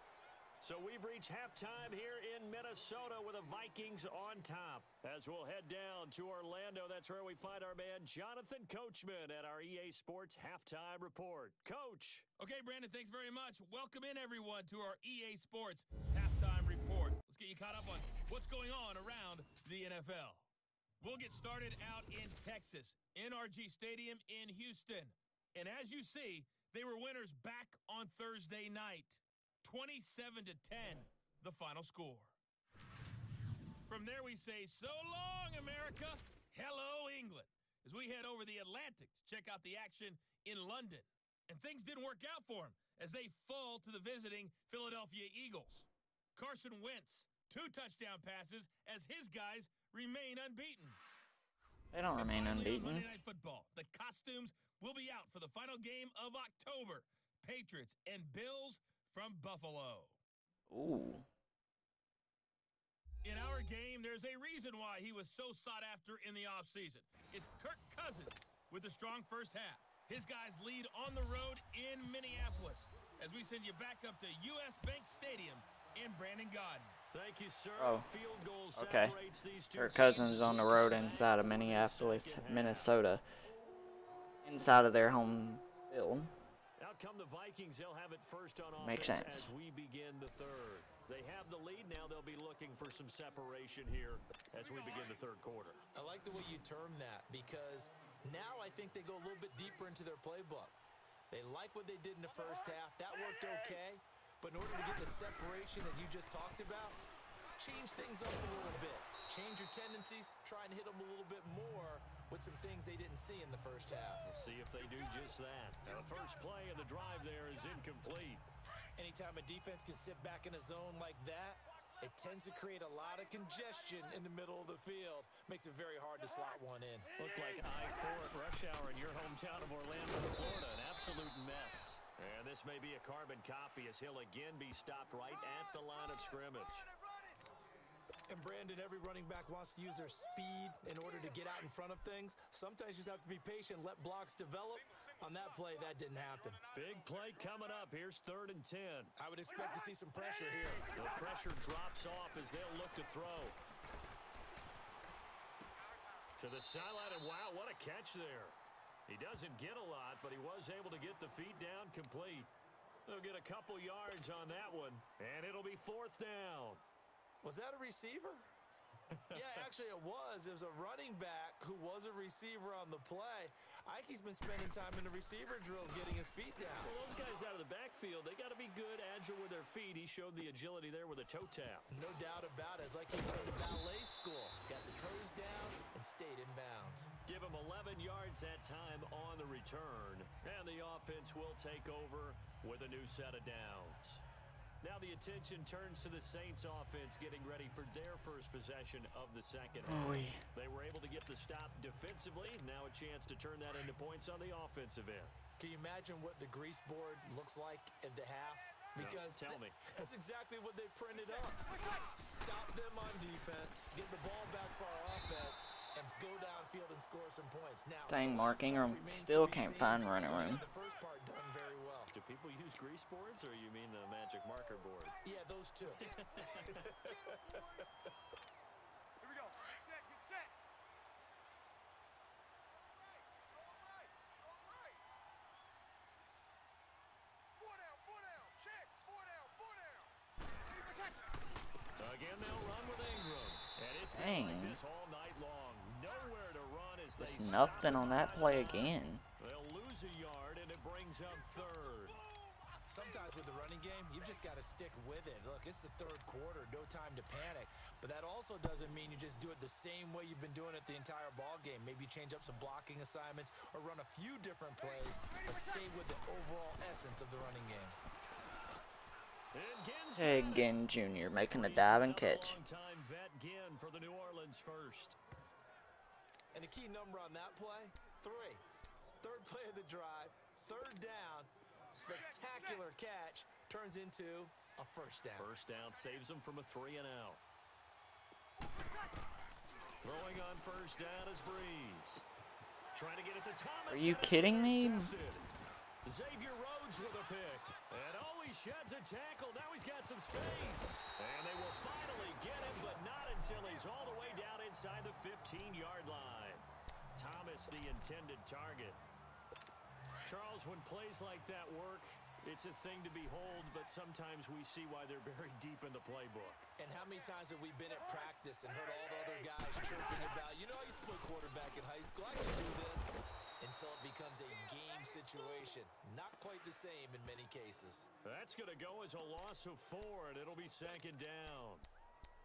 So we've reached halftime here in Minnesota with the Vikings on top. As we'll head down to Orlando, that's where we find our man Jonathan Coachman at our EA Sports Halftime Report. Coach. Okay, Brandon, thanks very much. Welcome in, everyone, to our EA Sports Halftime Report. Let's get you caught up on what's going on around the NFL. We'll get started out in Texas, NRG Stadium in Houston. And as you see, they were winners back on Thursday night. 27-10, the final score. From there we say, so long, America. Hello, England. As we head over the Atlantic to check out the action in London. And things didn't work out for them as they fall to the visiting Philadelphia Eagles. Carson Wentz, 2 touchdown passes as his guys remain unbeaten. They don't remain unbeaten. Monday Night Football, the costumes will be out for the final game of October. Patriots and Bills from Buffalo. Ooh. In our game, there's a reason why he was so sought after in the offseason. It's Kirk Cousins with a strong first half. His guys lead on the road in Minneapolis as we send you back up to U.S. Bank Stadium in Brandon Gaudin. Thank you, sir. Oh, Field goal okay. separates these two Kirk Cousins is on the road inside of Minneapolis, Minnesota. Inside of their home field. Out come the Vikings. They'll have it first on offense. Makes sense. As we begin the 3rd. They have the lead now. They'll be looking for some separation here as we begin the 3rd quarter. I like the way you term that because now I think they go a little bit deeper into their playbook. They like what they did in the first half. That worked okay. But in order to get the separation that you just talked about, change things up a little bit. Change your tendencies. Try and hit them a little bit more with some things they didn't see in the first half. We'll see if they do just that. Now, the first play of the drive there is incomplete. Anytime a defense can sit back in a zone like that, it tends to create a lot of congestion in the middle of the field. Makes it very hard to slot one in. Looked like I-4 at rush hour in your hometown of Orlando, Florida. An absolute mess. And this may be a carbon copy as he'll again be stopped right at the line of scrimmage. And Brandon, every running back wants to use their speed in order to get out in front of things. Sometimes you just have to be patient, let blocks develop. On that play, that didn't happen. Big play coming up. Here's 3rd and 10. I would expect to see some pressure here. The pressure drops off as they'll look to throw. To the sideline, and wow, what a catch there. He doesn't get a lot, but he was able to get the feet down complete. They'll get a couple yards on that one, and it'll be 4th down. Was that a receiver? Yeah, actually it was. It was a running back who was a receiver on the play. Ike's been spending time in the receiver drills getting his feet down. Well, those guys out of the backfield, they got to be good, agile with their feet. He showed the agility there with a toe tap. No doubt about it. It's like he went to ballet school. Got the toes down and stayed in bounds. Give him 11 yards that time on the return. And the offense will take over with a new set of downs. Now Now the attention turns to the Saints offense getting ready for their first possession of the second half. They were able to get the stop defensively. Now a chance to turn that into points on the offensive end. Can you imagine what the grease board looks like at the half? Because tell me. That's exactly what they printed up. Stop them on defense, get the ball back for our offense, and go downfield and score some points. Now, Dang, Mark Ingram still can't find running room. The first part done very well. Do people use grease boards, or you mean the magic marker boards? Yeah, those two. Here we go. Get set, get set. Strong right. Four down. Check. Four down. Again, they'll run with Ingram. And it's been like this all night long. Nowhere to run as they There's nothing on that play again. They'll lose a yard, and it brings up third. Sometimes with the running game, you've just got to stick with it. Look, it's the third quarter, no time to panic. But that also doesn't mean you just do it the same way you've been doing it the entire ball game. Maybe change up some blocking assignments or run a few different plays, but stay with the overall essence of the running game. Ted Ginn Jr. making the dive and catch. Long-time vet Ginn for the New Orleans first. And the key number on that play, 3. Third play of the drive, third down, spectacular catch, turns into a first down. First down saves them from a 3 and out. Throwing on first down is Breeze. Trying to get it to Thomas. Are you kidding me? Xavier Rhodes with a pick. And he sheds a tackle. Now he's got some space. And they will finally get him, but not until he's all the way down inside the 15-yard line. Thomas, the intended target. Charles, when plays like that work, it's a thing to behold, but sometimes we see why they're buried deep in the playbook. And how many times have we been at practice and heard all the other guys chirping about, you know, I used to play quarterback in high school, I can do this, until it becomes a game situation. Not quite the same in many cases. That's going to go as a loss of 4, and it'll be second down.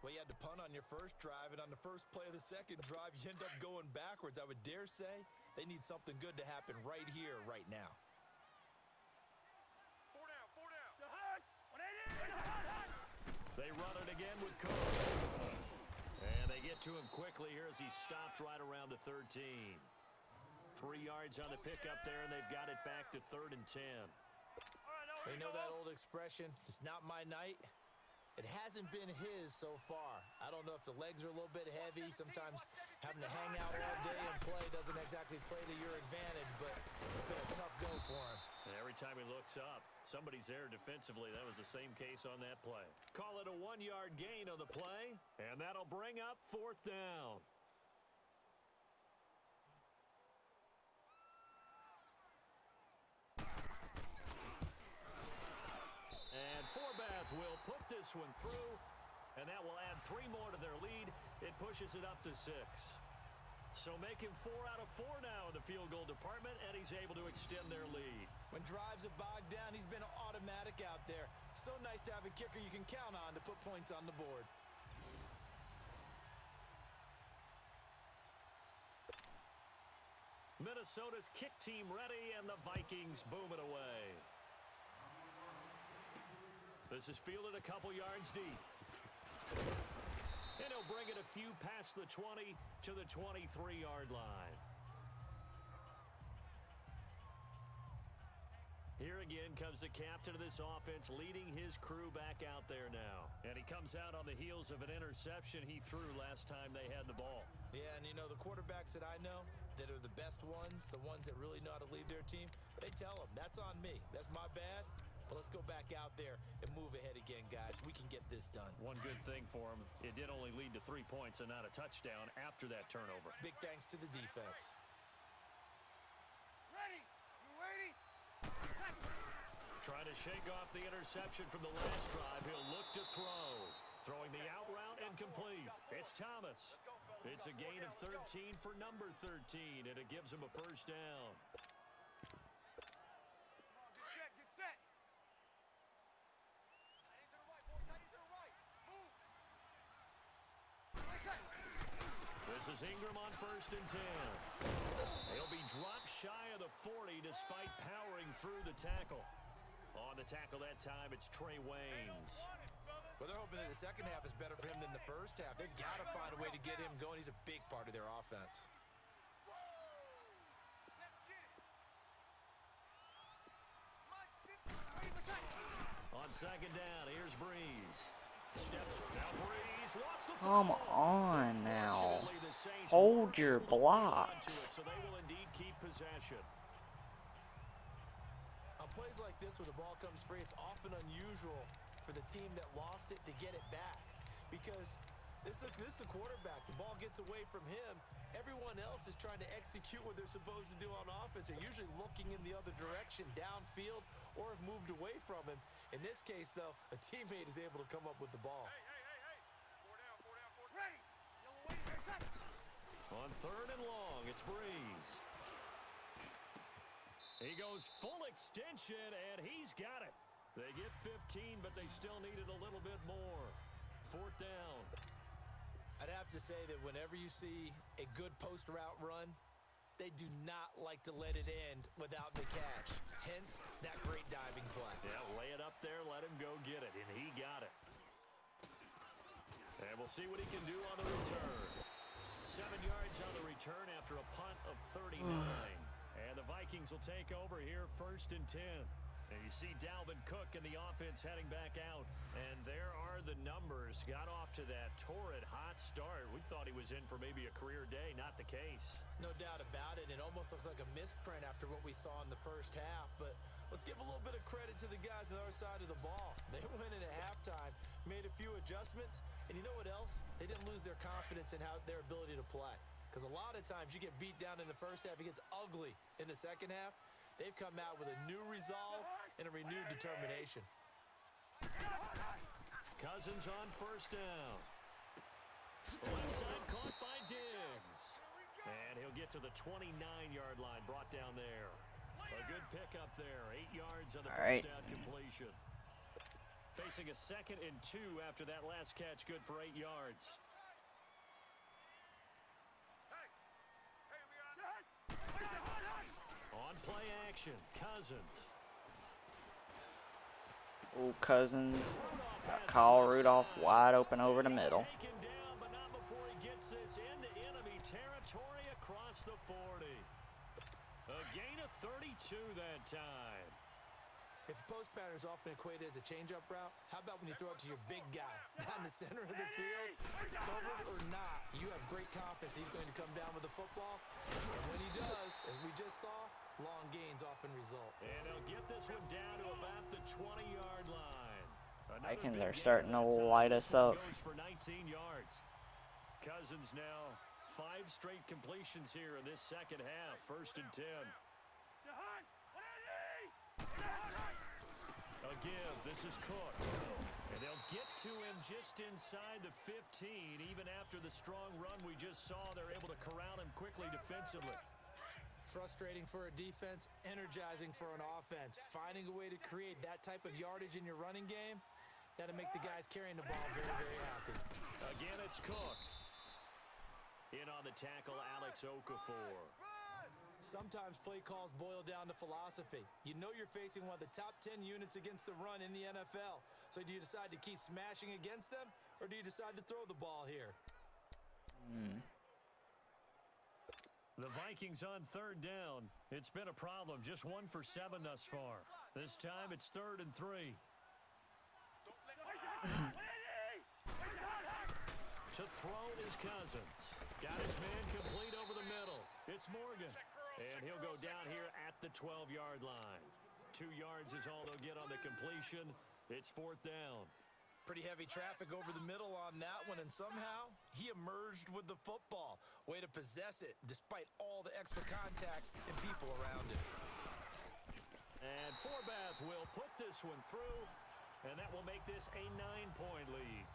Well, you had to punt on your first drive, and on the first play of the second drive, you end up going backwards. I would dare say they need something good to happen right here, right now. Four down. They run it again with Cook. And they get to him quickly here as he stopped right around the 13. 3 yards on the pickup there, and they've got it back to 3rd and 10. They know that old expression, it's not my night. It hasn't been his so far. I don't know if the legs are a little bit heavy. Sometimes having to hang out all day and play doesn't exactly play to your advantage, but it's been a tough go for him. And every time he looks up, somebody's there defensively. That was the same case on that play. Call it a 1-yard gain on the play, and that'll bring up 4th down. And Forbath will put this one through, and that will add 3 more to their lead. It pushes it up to 6. So making 4 out of 4 now in the field goal department, and he's able to extend their lead. When drives have bogged down, he's been automatic out there. So nice to have a kicker you can count on to put points on the board. Minnesota's kick team ready, and the Vikings boom it away. This is fielded a couple yards deep. And he'll bring it a few past the 20 to the 23-yard line. Here again comes the captain of this offense, leading his crew back out there now. And he comes out on the heels of an interception he threw last time they had the ball. Yeah, and you know, the quarterbacks that I know that are the best ones, the ones that really know how to lead their team, they tell them, that's on me. That's my bad. But let's go back out there and move ahead again, guys. We can get this done. One good thing for him, it did only lead to 3 points and not a touchdown after that turnover. Big thanks to the defense. Ready. You ready? Trying to shake off the interception from the last drive. He'll look to throw. Throwing the out route and complete. It's Thomas. It's a gain of 13 for number 13, and it gives him a first down. Get set. Tight to the right, boy. Tight to the right. Move. This is Ingram on 1st and 10. He'll be dropped shy of the 40 despite powering through the tackle. On on the tackle that time, it's Trey Waynes. Well, they're hoping that the second half is better for him than the first half. They've got to find a way to get him going. He's a big part of their offense. On second down, here's Breeze. Steps now. Breeze lost the Come on now. Hold your blocks. So they will indeed keep possession. On plays like this where the ball comes free, it's often unusual for the team that lost it to get it back. Because this is the quarterback. The ball gets away from him. Everyone else is trying to execute what they're supposed to do on offense. They're usually looking in the other direction, downfield, or have moved away from him. In this case, though, a teammate is able to come up with the ball. Hey. 4 down, 4 down, 4 down. Ready. Yellow wing, there's that. On third and long, it's Breeze. He goes full extension, and he's got it. They get 15, but they still needed a little bit more. Fourth down. I'd have to say that whenever you see a good post route run, they do not like to let it end without the catch. Hence, that great diving play. Yeah, lay it up there, let him go get it, and he got it. And we'll see what he can do on the return. 7 yards on the return after a punt of 39. And the Vikings will take over here, 1st and 10. And you see Dalvin Cook and the offense heading back out. And there are the numbers. Got off to that torrid hot start. We thought he was in for maybe a career day. Not the case. No doubt about it. It almost looks like a misprint after what we saw in the first half. But let's give a little bit of credit to the guys on the other side of the ball. They went in at halftime, made a few adjustments. And you know what else? They didn't lose their confidence in their ability to play. Because a lot of times you get beat down in the first half. It gets ugly in the second half. They've come out with a new resolve and a renewed determination. Cousins on 1st down. Left side caught by Diggs. And he'll get to the 29-yard line, brought down there. A good pickup there, 8 yards on the first down completion. Facing a 2nd and 2 after that last catch, good for 8 yards. On play action, Cousins. Oh, Cousins. Got Kyle Rudolph wide open over the middle. Taken down, but not before he gets this into enemy territory across the 40. A gain of 32 that time. If post pattern is often equated as a change-up route, how about when you throw it to your big guy down the center of the field? Covered or not, you have great confidence he's going to come down with the football. And when he does, as we just saw, long gains often result. And they'll get this one down to about the 20-yard line. Vikings are starting to light us up. Goes for 19 yards. Cousins now 5 straight completions here in this second half. 1st and 10. A give. This is Cook. And they'll get to him just inside the 15. Even after the strong run we just saw, they're able to corral him quickly defensively. Frustrating for a defense, energizing for an offense. Finding a way to create that type of yardage in your running game, that'll make the guys carrying the ball very, very happy. Again, it's Cook. In on the tackle, Alex Okafor. Sometimes play calls boil down to philosophy. You know you're facing one of the top 10 units against the run in the NFL. So do you decide to keep smashing against them, or do you decide to throw the ball here? The Vikings on 3rd down. It's been a problem. Just 1 for 7 thus far. This time it's 3rd and 3. To throw is Cousins. Got his man complete over the middle. It's Morgan. And he'll go down here at the 12-yard line. 2 yards is all they'll get on the completion. It's 4th down. Pretty heavy traffic over the middle on that one, and somehow he emerged with the football. Way to possess it, despite all the extra contact and people around him. And Forbath will put this one through, and that will make this a 9-point lead.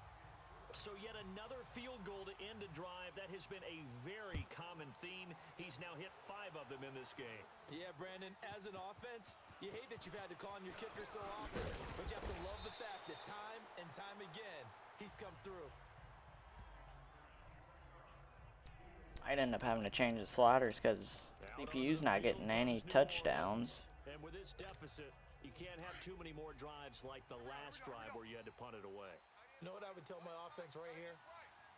So yet another field goal to end a drive. That has been a very common theme. He's now hit 5 of them in this game. Yeah, Brandon, as an offense, you hate that you've had to call on your kicker so often, but you have to love the fact that time and time again, he's come through. I'd end up having to change the sliders because CPU's not getting any touchdowns. And with this deficit, You can't have too many more drives like the last drive where you had to punt it away. You know what I would tell my offense right here?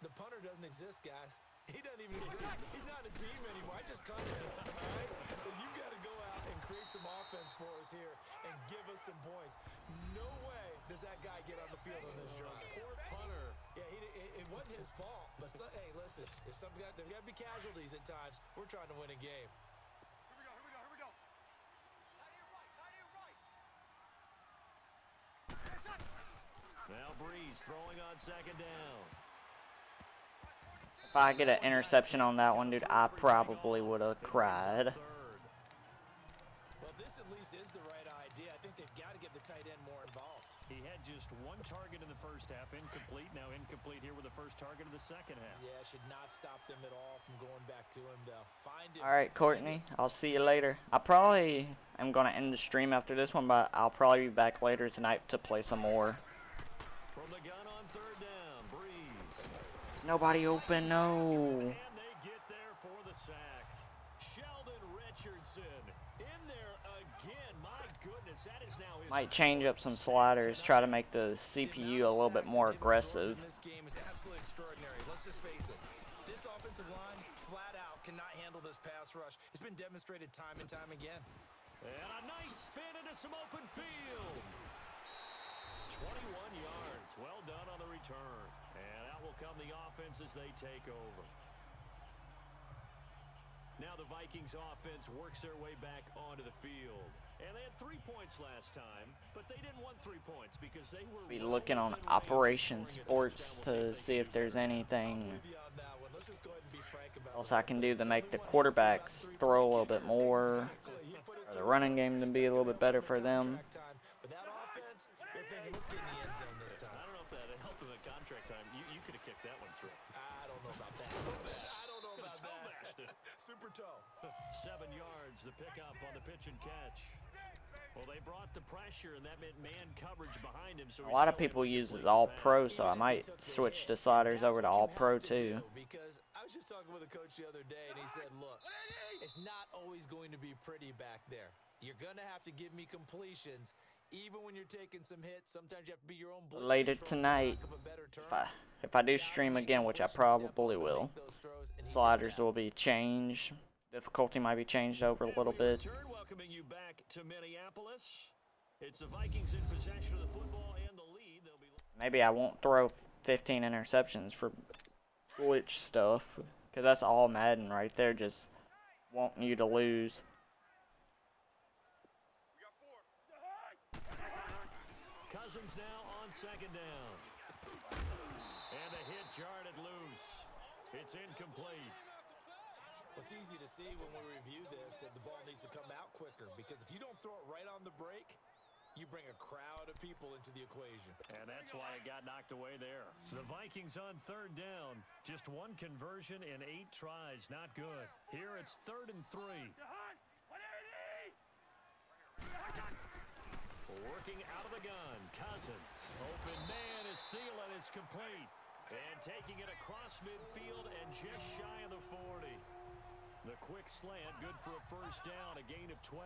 The punter doesn't exist, guys. He doesn't even exist. He's not a team anymore. I just cut him, all right? So you've got to go out and create some offense for us here and give us some points. No way does that guy get on the field on this drive. Poor punter. Yeah, it wasn't his fault. But, hey, listen, there's got to be casualties at times. We're trying to win a game. Here we go. Tight right. Now Breeze throwing on second down. If I get an interception on that one, dude, I probably would have cried. Well, this at least is the right idea. I think they've got to get the tight end more involved. He had just one target in the first half, incomplete. Now incomplete here with the first target of the second half. Yeah, should not stop them at all from going back to him. They'll find him. All right, Courtney, I'll see you later. I probably am going to end the stream after this one, but I'll probably be back later tonight to play some more. From the gun on third down, Breeze. Nobody open, no. And they get there for the sack. Sheldon Richardson in there again. My goodness, that is now his... Might change up some sliders, try to make the CPU a little bit more aggressive. This game is absolutely extraordinary. Let's just face it. This offensive line, flat out, cannot handle this pass rush. It's been demonstrated time and time again. And a nice spin into some open field. 21 yards. Well done on the return. And out will come the offense as they take over. Now the Vikings offense works their way back onto the field. And they had 3 points last time, but they didn't want 3 points because they were... Be looking on Operation Sports to see if there's anything else I can do to make the quarterbacks throw a little bit more, or the running game to be a little bit better for them. I don't know if that helped with the contract time. You could have kicked that one through. I don't know about that. I don't know about that. Super toe. 7 yards, the pickup on the pitch and catch. Well, they brought the pressure, and that meant man coverage behind him. So A lot of people use it All-Pro, so I might switch the sliders over to All-Pro too. Because I was just talking with a coach the other day, and he said, look, it's not always going to be pretty back there. You're going to have to give me completions. Even when you're taking some hits, sometimes you have to be your own blitz Later control, tonight, for lack of a better term. if I do stream again, which I probably will, sliders will be changed. Difficulty might be changed over a little bit. Welcoming you back to Minneapolis. It's the Vikings in possession of the football and the lead. They'll be... Maybe I won't throw 15 interceptions for glitch stuff, because that's all Madden right there, just wanting you to lose. Cousins now on second down. And a hit jarred it loose. It's incomplete. It's easy to see when we review this that the ball needs to come out quicker, because if you don't throw it right on the break, you bring a crowd of people into the equation. And that's why it got knocked away there. The Vikings on third down. Just one conversion in 8 tries. Not good. Here it's 3rd and 3. Working out of the gun. Cousins. Open man is Thielen. It's complete. And taking it across midfield and just shy of the 40. The quick slant, good for a first down, a gain of 12.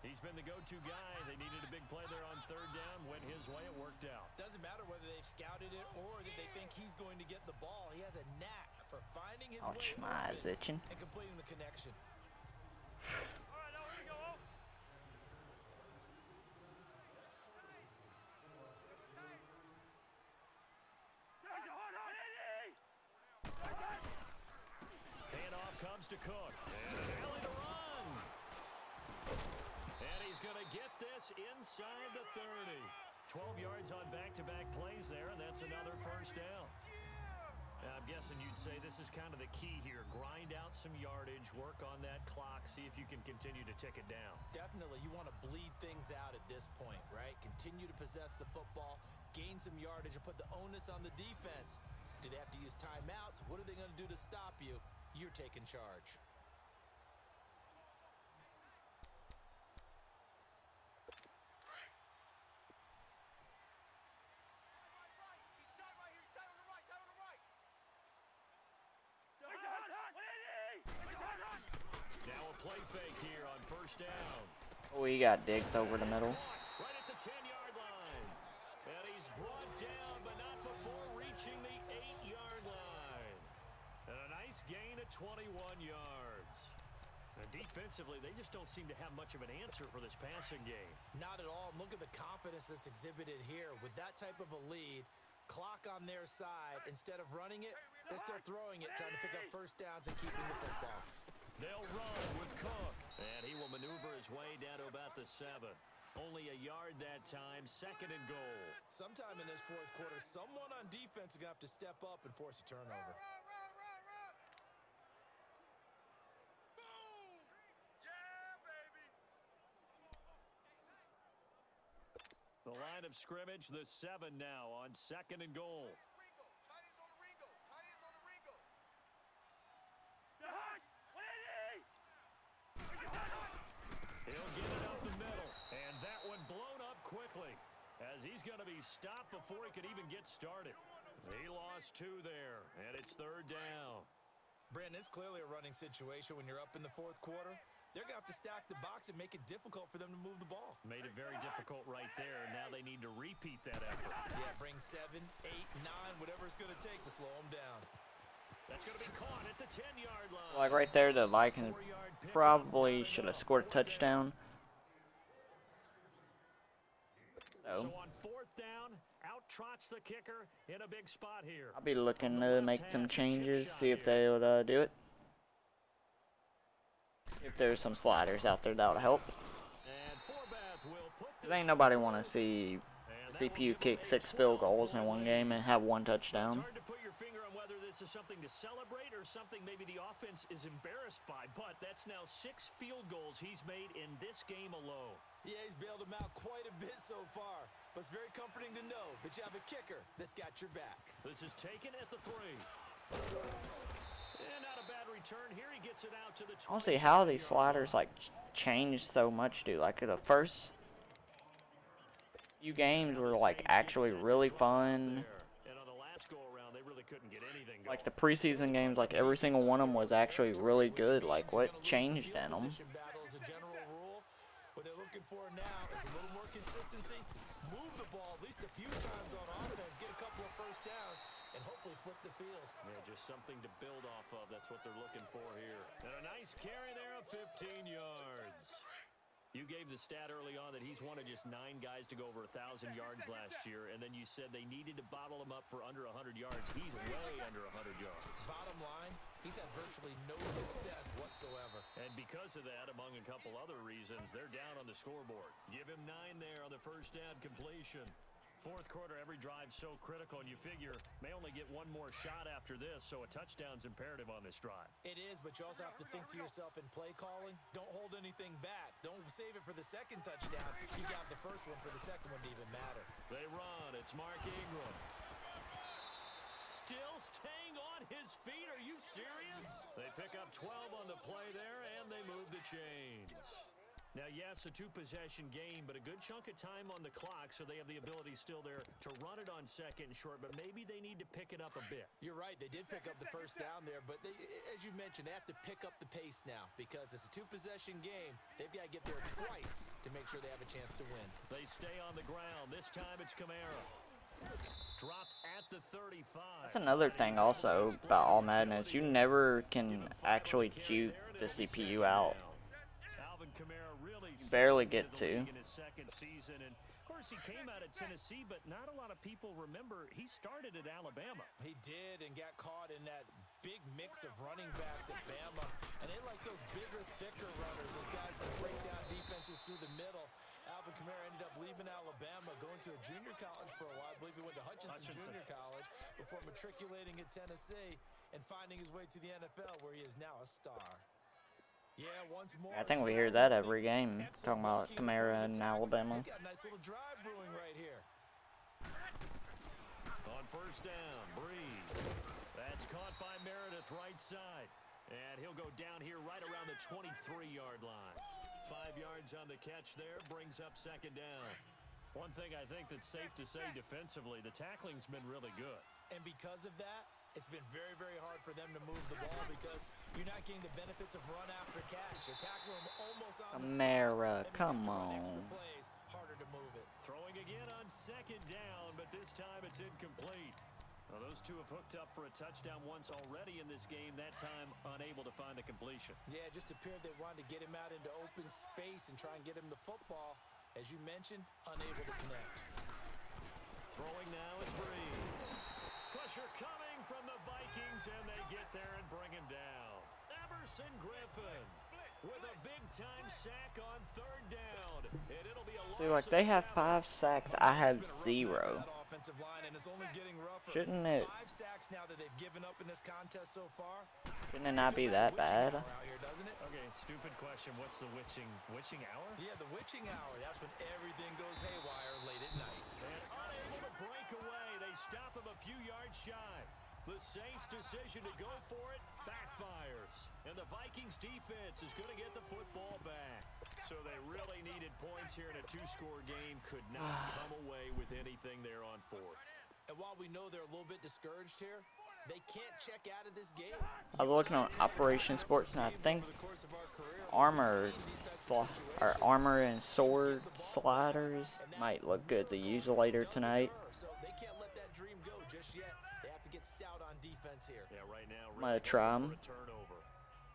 He's been the go-to guy. They needed a big play there on third down. Went his way, it worked out. Doesn't matter whether they've scouted it or that they think he's going to get the ball. He has a knack for finding his way My eyes itching. and completing the connection. All right, now here we go. Handoff comes to Cook. And an alley to run. And he's going to get this inside the 30. 12 yards on back-to-back plays there, and that's another first down. Now, I'm guessing you'd say this is kind of the key here. Grind out some yardage, work on that clock, see if you can continue to tick it down. Definitely, you want to bleed things out at this point, right? Continue to possess the football, gain some yardage, and put the onus on the defense. Do they have to use timeouts? What are they going to do to stop you? You're taking charge. Now a play fake here on first down. Oh, he got digged over the middle. Right at the 10-yard line. And he's brought down, but not before reaching the 8-yard line. And a nice gain of 21 yards. And defensively, they just don't seem to have much of an answer for this passing game. Not at all. And look at the confidence that's exhibited here. With that type of a lead, clock on their side, instead of running it, they're still throwing it, trying to pick up first downs and keeping the football. They'll run with Cook. And he will maneuver his way down to about the 7. Only a yard that time, 2nd and goal. Sometime in this fourth quarter, someone on defense is going to have to step up and force a turnover. The line of scrimmage, the 7 now on 2nd and goal. He'll get it up the middle, and that one blown up quickly as he's going to be stopped before he could even get started. He lost 2 there, and it's 3rd down. Brandon, it's clearly a running situation when you're up in the fourth quarter. They're going to have to stack the box and make it difficult for them to move the ball. Made it very difficult right there. Now they need to repeat that effort. Yeah, bring 7, 8, 9, whatever it's going to take to slow them down. That's going to be caught at the 10-yard line. Like right there, the Vikings probably should have scored a touchdown. So on 4th down, out trots the kicker in a big spot here. I'll be looking to make some changes, see if they would do it. If there's some sliders out there, that would help. Cause ain't nobody want to see CPU kick 6 field goals in one game and have 1 touchdown. It's hard to put your finger on whether this is something to celebrate or something maybe the offense is embarrassed by, but that's now 6 field goals he's made in this game alone. Yeah, he's bailed them out quite a bit so far, but it's very comforting to know that you have a kicker that's got your back. This is taken at the 3. And not a bad return here. He gets it out to the 20. I don't see how these sliders like change so much, dude. Like the first few games were like actually really fun. And on the last go around, they really couldn't get anything going. Like the preseason games, like every single one of them was actually really good. Like what changed in them? Battle is a general rule. What they're looking for now is a little more consistency. Move the ball at least a few times on offense, get a couple of first downs, and hopefully flip the field. Yeah, just something to build off of. That's what they're looking for here. And a nice carry there of 15 yards. You gave the stat early on that he's one of just 9 guys to go over 1,000 yards last year, and then you said they needed to bottle him up for under 100 yards. He's way under 100 yards. Bottom line, he's had virtually no success whatsoever. And because of that, among a couple other reasons, they're down on the scoreboard. Give him 9 there on the first down completion. Fourth quarter, every drive's so critical, and you figure may only get 1 more shot after this, so a touchdown's imperative on this drive. It is, but you also have to think to yourself in play calling, don't hold anything back. Don't save it for the second touchdown. You got the first one for the second one to even matter. They run. It's Mark Ingram. Still staying on his feet. Are you serious? They pick up 12 on the play there, and they move the chains. Now, yes, a 2-possession game, but a good chunk of time on the clock, so they have the ability still there to run it on 2nd and short, but maybe they need to pick it up a bit. You're right. They did pick up the first down there, but they, as you mentioned, they have to pick up the pace now because it's a 2-possession game. They've got to get there twice to make sure they have a chance to win. They stay on the ground. This time it's Kamara. Dropped at the 35. That's another thing also about all Madden is you never can actually juke the CPU out. You barely get to. In his 2nd season, and of course he came out of Tennessee, but not a lot of people remember he started at Alabama. He did and got caught in that big mix of running backs at Bama, and they like those bigger, thicker runners. Those guys who break down defenses through the middle. Alvin Kamara ended up leaving Alabama, going to a junior college for a while. I believe he went to Hutchinson Junior College before matriculating at Tennessee and finding his way to the NFL, where he is now a star. Yeah, once more. I think we hear that every game, talking about Kamara in Alabama. Got a nice little drive brewing right here. On first down, Breeze. That's caught by Meredith right side. And he'll go down here right around the 23-yard line. 5 yards on the catch there, brings up 2nd down. One thing I think that's safe to say defensively, the tackling's been really good. And because of that, It's been very, very hard for them to move the ball because you're not getting the benefits of run after catch. They're tackling them almost on the Camara, spot. come Extra on. plays, harder to move it. Throwing again on second down, but this time it's incomplete. Well, those two have hooked up for a touchdown once already in this game, that time unable to find the completion. Yeah, it just appeared they wanted to get him out into open space and try and get him the football. As you mentioned, unable to connect. Throwing now is Breeze. Pressure coming from the Vikings, and they get there and bring him down. Emerson Griffin with a big-time sack on third down, and it'll be a See, like, they have 5 sacks, I have 0. Shouldn't it? 5 sacks now that they've given up in this contest so far. Shouldn't it not be that bad? Okay, stupid question. What's the witching hour? Yeah, the witching hour. That's when everything goes haywire late at night. And unable to break away, they stop him a few yards shy. The Saints' decision to go for it backfires. And the Vikings' defense is going to get the football back. So they really needed points here in a 2-score game. Could not come away with anything there on fourth. And while we know they're a little bit discouraged here, they can't check out of this game. I was looking on Operation Sports, and I think armor and sword sliders might look good to use later tonight. So they can't let that dream go just yet. They have to get stout on defense here. Yeah, right now, I'm gonna try 'em. turnover.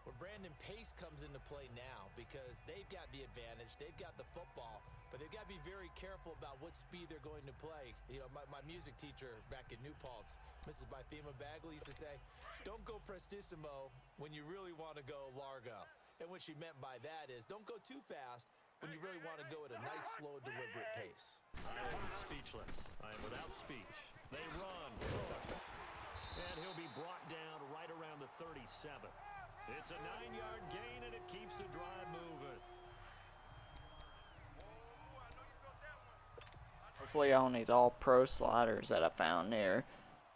Well, Brandon Pace comes into play now because they've got the advantage. They've got the football, but they've got to be very careful about what speed they're going to play. You know, my music teacher back in New Paltz, Mrs. Bythema Bagley, used to say, don't go prestissimo when you really want to go largo. And what she meant by that is don't go too fast when you really want to go at a nice, slow, deliberate pace. I am speechless. I am without speech. They run. And he'll be brought down right around the 37. It's a 9-yard gain, and it keeps the drive moving. Hopefully on these all-pro sliders that I found there,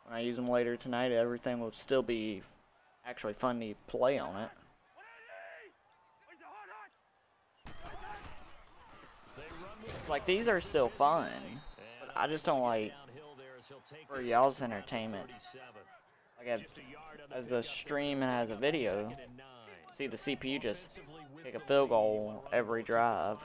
when I use them later tonight, everything will still be actually fun to play on it. Like, these are still fun, but I just don't like, for y'all's entertainment, like as a stream and as a video, see the CPU just kick a field goal every drive.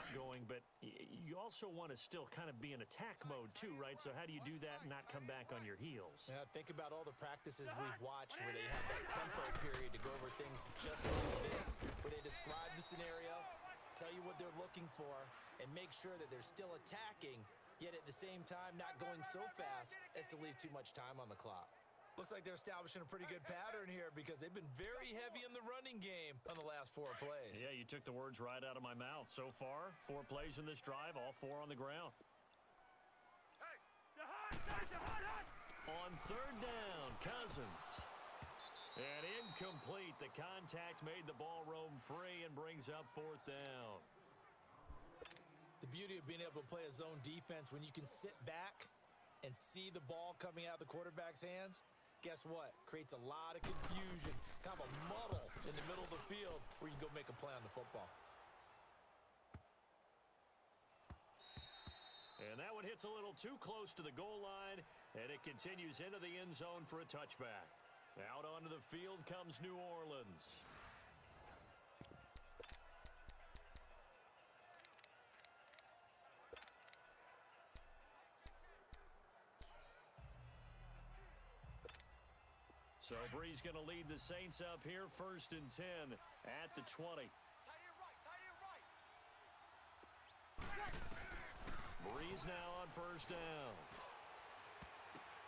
But you also want to still kind of be in attack mode too, right? So how do you do that and not come back on your heels? Yeah, think about all the practices we've watched where they have that tempo period to go over things just like this, where they describe the scenario, tell you what they're looking for, and make sure that they're still attacking, yet at the same time not going so fast as to leave too much time on the clock. Looks like they're establishing a pretty good pattern here because they've been very heavy in the running game on the last 4 plays. Yeah, you took the words right out of my mouth. So far, 4 plays in this drive, all 4 on the ground. On third down, Cousins. And incomplete. The contact made the ball roam free and brings up 4th down. The beauty of being able to play a zone defense when you can sit back and see the ball coming out of the quarterback's hands, guess what? Creates a lot of confusion, kind of a muddle in the middle of the field where you can go make a play on the football. And that one hits a little too close to the goal line, and it continues into the end zone for a touchback. Out onto the field comes New Orleans. So Breeze going to lead the Saints up here, 1st and 10 at the 20. Breeze now on 1st down.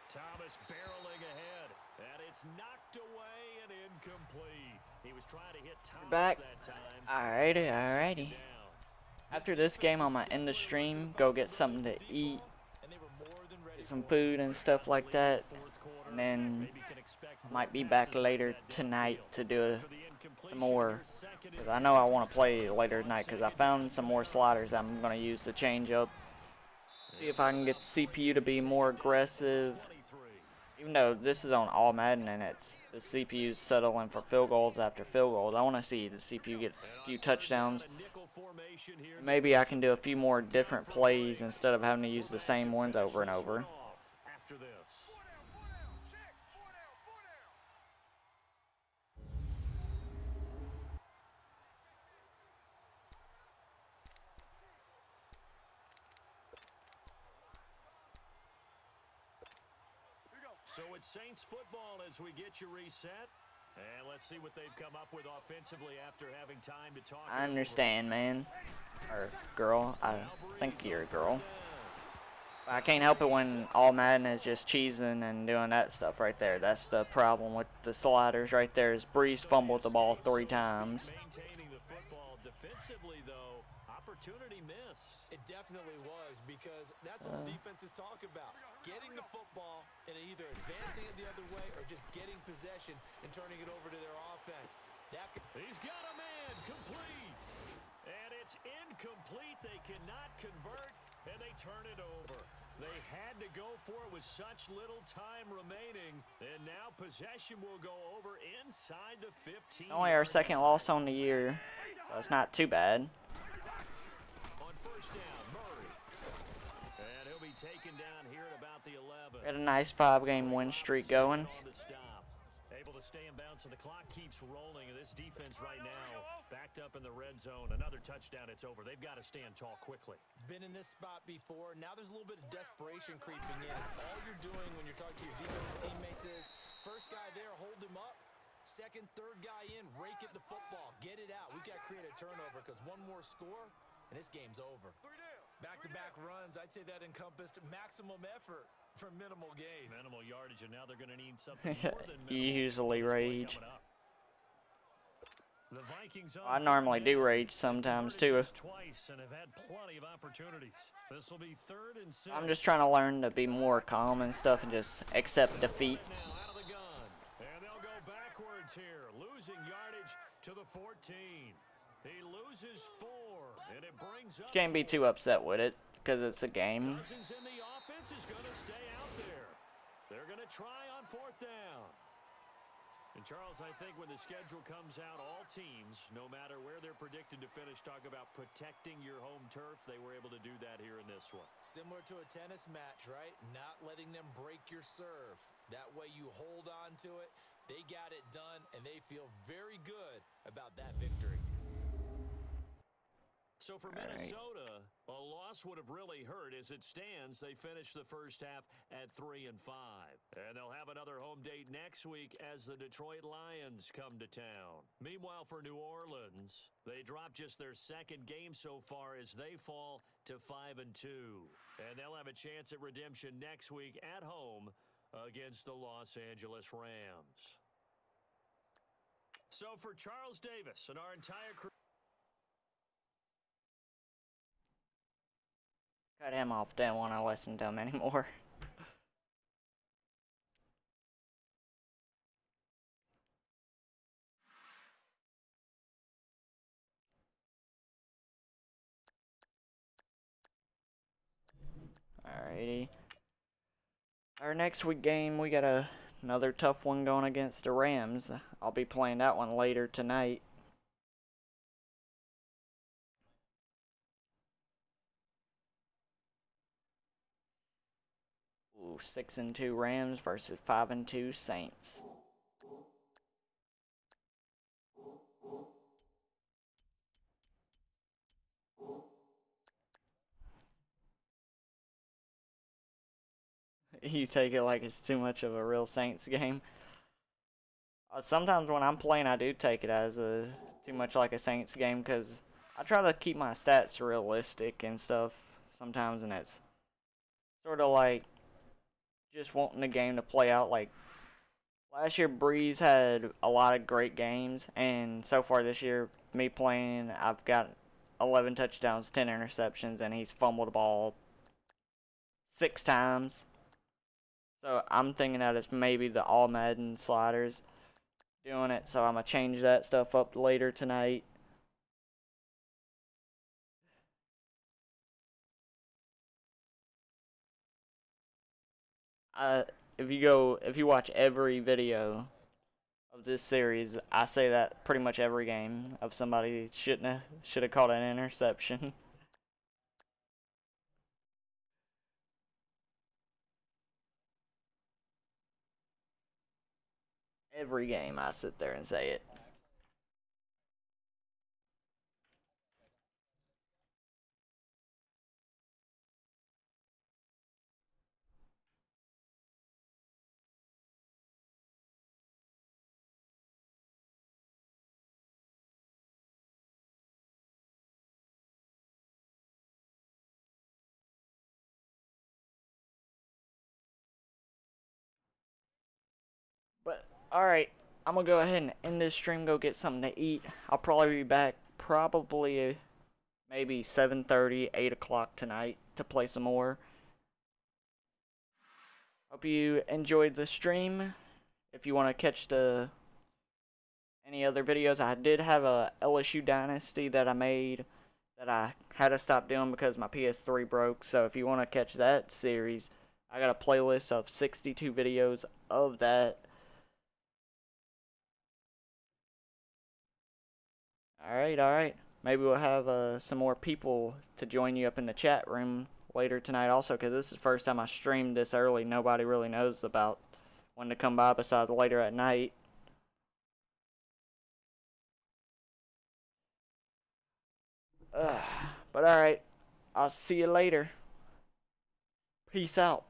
Thomas barreling ahead, and it's knocked away and incomplete. He was trying to hit Thomas Back. that time. Alrighty. After this game, I'm gonna end the stream, go get something to eat, get some food and stuff like that, and then might be back later tonight to do some more, because I know I want to play later tonight, because I found some more sliders that I'm going to use to change up, see if I can get the CPU to be more aggressive, even though this is on all Madden and it's the CPU's settling for field goals after field goals. I want to see the CPU get a few touchdowns. Maybe I can do a few more different plays instead of having to use the same ones over and over. So it's Saints football as we get you reset. And let's see what they've come up with offensively after having time to talk. I understand, man. Or girl. I think you're a girl. I can't help it when all Madden is just cheesing and doing that stuff right there. That's the problem with the sliders right there. Is Breeze fumbled the ball 3 times. Maintaining the football defensively, though, opportunity miss. It definitely was, because that's what defenses talk about. Getting the football and either advancing it the other way or just getting possession and turning it over to their offense. He's got a man, complete. And it's incomplete. They cannot convert, and they turn it over. They had to go for it with such little time remaining, and now possession will go over inside the 15. Only our 2nd loss on the year, so it's not too bad. On first down, Murray. And he'll be taken down here at about the 11. We had a nice 5-game win streak going. Able to stay in bounds, so the clock keeps rolling. And this defense right now backed up in the red zone. Another touchdown, it's over. They've got to stand tall quickly. Been in this spot before. Now there's a little bit of desperation creeping in. All you're doing when you're talking to your defensive teammates is, first guy there, hold him up. Second, third guy in, rake at the football. Get it out. We've got to create a turnover, because one more score, and this game's over. Back-to-back runs, I'd say that encompassed maximum effort for minimal gain. Minimal yardage, and now they're going to need something more than minimal. You usually rage. The Vikings I normally do rage sometimes too. Twice and have had plenty of opportunities. This will be 3rd and 6. I'm just trying to learn to be more calm and stuff and just accept defeat. Now out of the gun. And they'll go backwards here, losing yardage to the 14. He loses 4, and it brings up. Can't be too upset with it because it's a game. Cousins in the offense is going to stay out there. They're going to try on 4th down. And Charles, I think when the schedule comes out, all teams, no matter where they're predicted to finish, talk about protecting your home turf. They were able to do that here in this one. Similar to a tennis match, right? Not letting them break your serve. That way you hold on to it. They got it done, and they feel very good about that victory. So for Minnesota, a loss would have really hurt. As it stands, they finished the first half at 3-5. And they'll have another home date next week as the Detroit Lions come to town. Meanwhile, for New Orleans, they dropped just their 2nd game so far as they fall to 5-2. And they'll have a chance at redemption next week at home against the Los Angeles Rams. So for Charles Davis and our entire crew. Cut him off, didn't want to listen to him anymore. Alrighty. Our next week game, we got another tough one going against the Rams. I'll be playing that one later tonight. Ooh, 6-2 Rams versus 5-2 Saints. You take it like it's too much of a real Saints game. Sometimes when I'm playing, I do take it as too much like a Saints game because I try to keep my stats realistic and stuff sometimes, and it's sort of like just wanting the game to play out. Like last year, Breeze had a lot of great games, and so far this year, me playing, I've got 11 touchdowns, 10 interceptions, and he's fumbled the ball 6 times. So I'm thinking that it's maybe the all Madden sliders doing it, so I'm going to change that stuff up later tonight. If you watch every video of this series, I say that pretty much every game of somebody should have caught an interception. Every game I sit there and say it. But, alright, I'm gonna go ahead and end this stream, go get something to eat. I'll probably be back probably maybe 7:30, 8 o'clock tonight to play some more. Hope you enjoyed the stream. If you want to catch any other videos, I did have a LSU Dynasty that I made that I had to stop doing because my PS3 broke. So if you want to catch that series, I got a playlist of 62 videos of that. Alright. Maybe we'll have some more people to join you up in the chat room later tonight also, because this is the first time I streamed this early. Nobody really knows about when to come by besides later at night. But alright, I'll see you later. Peace out.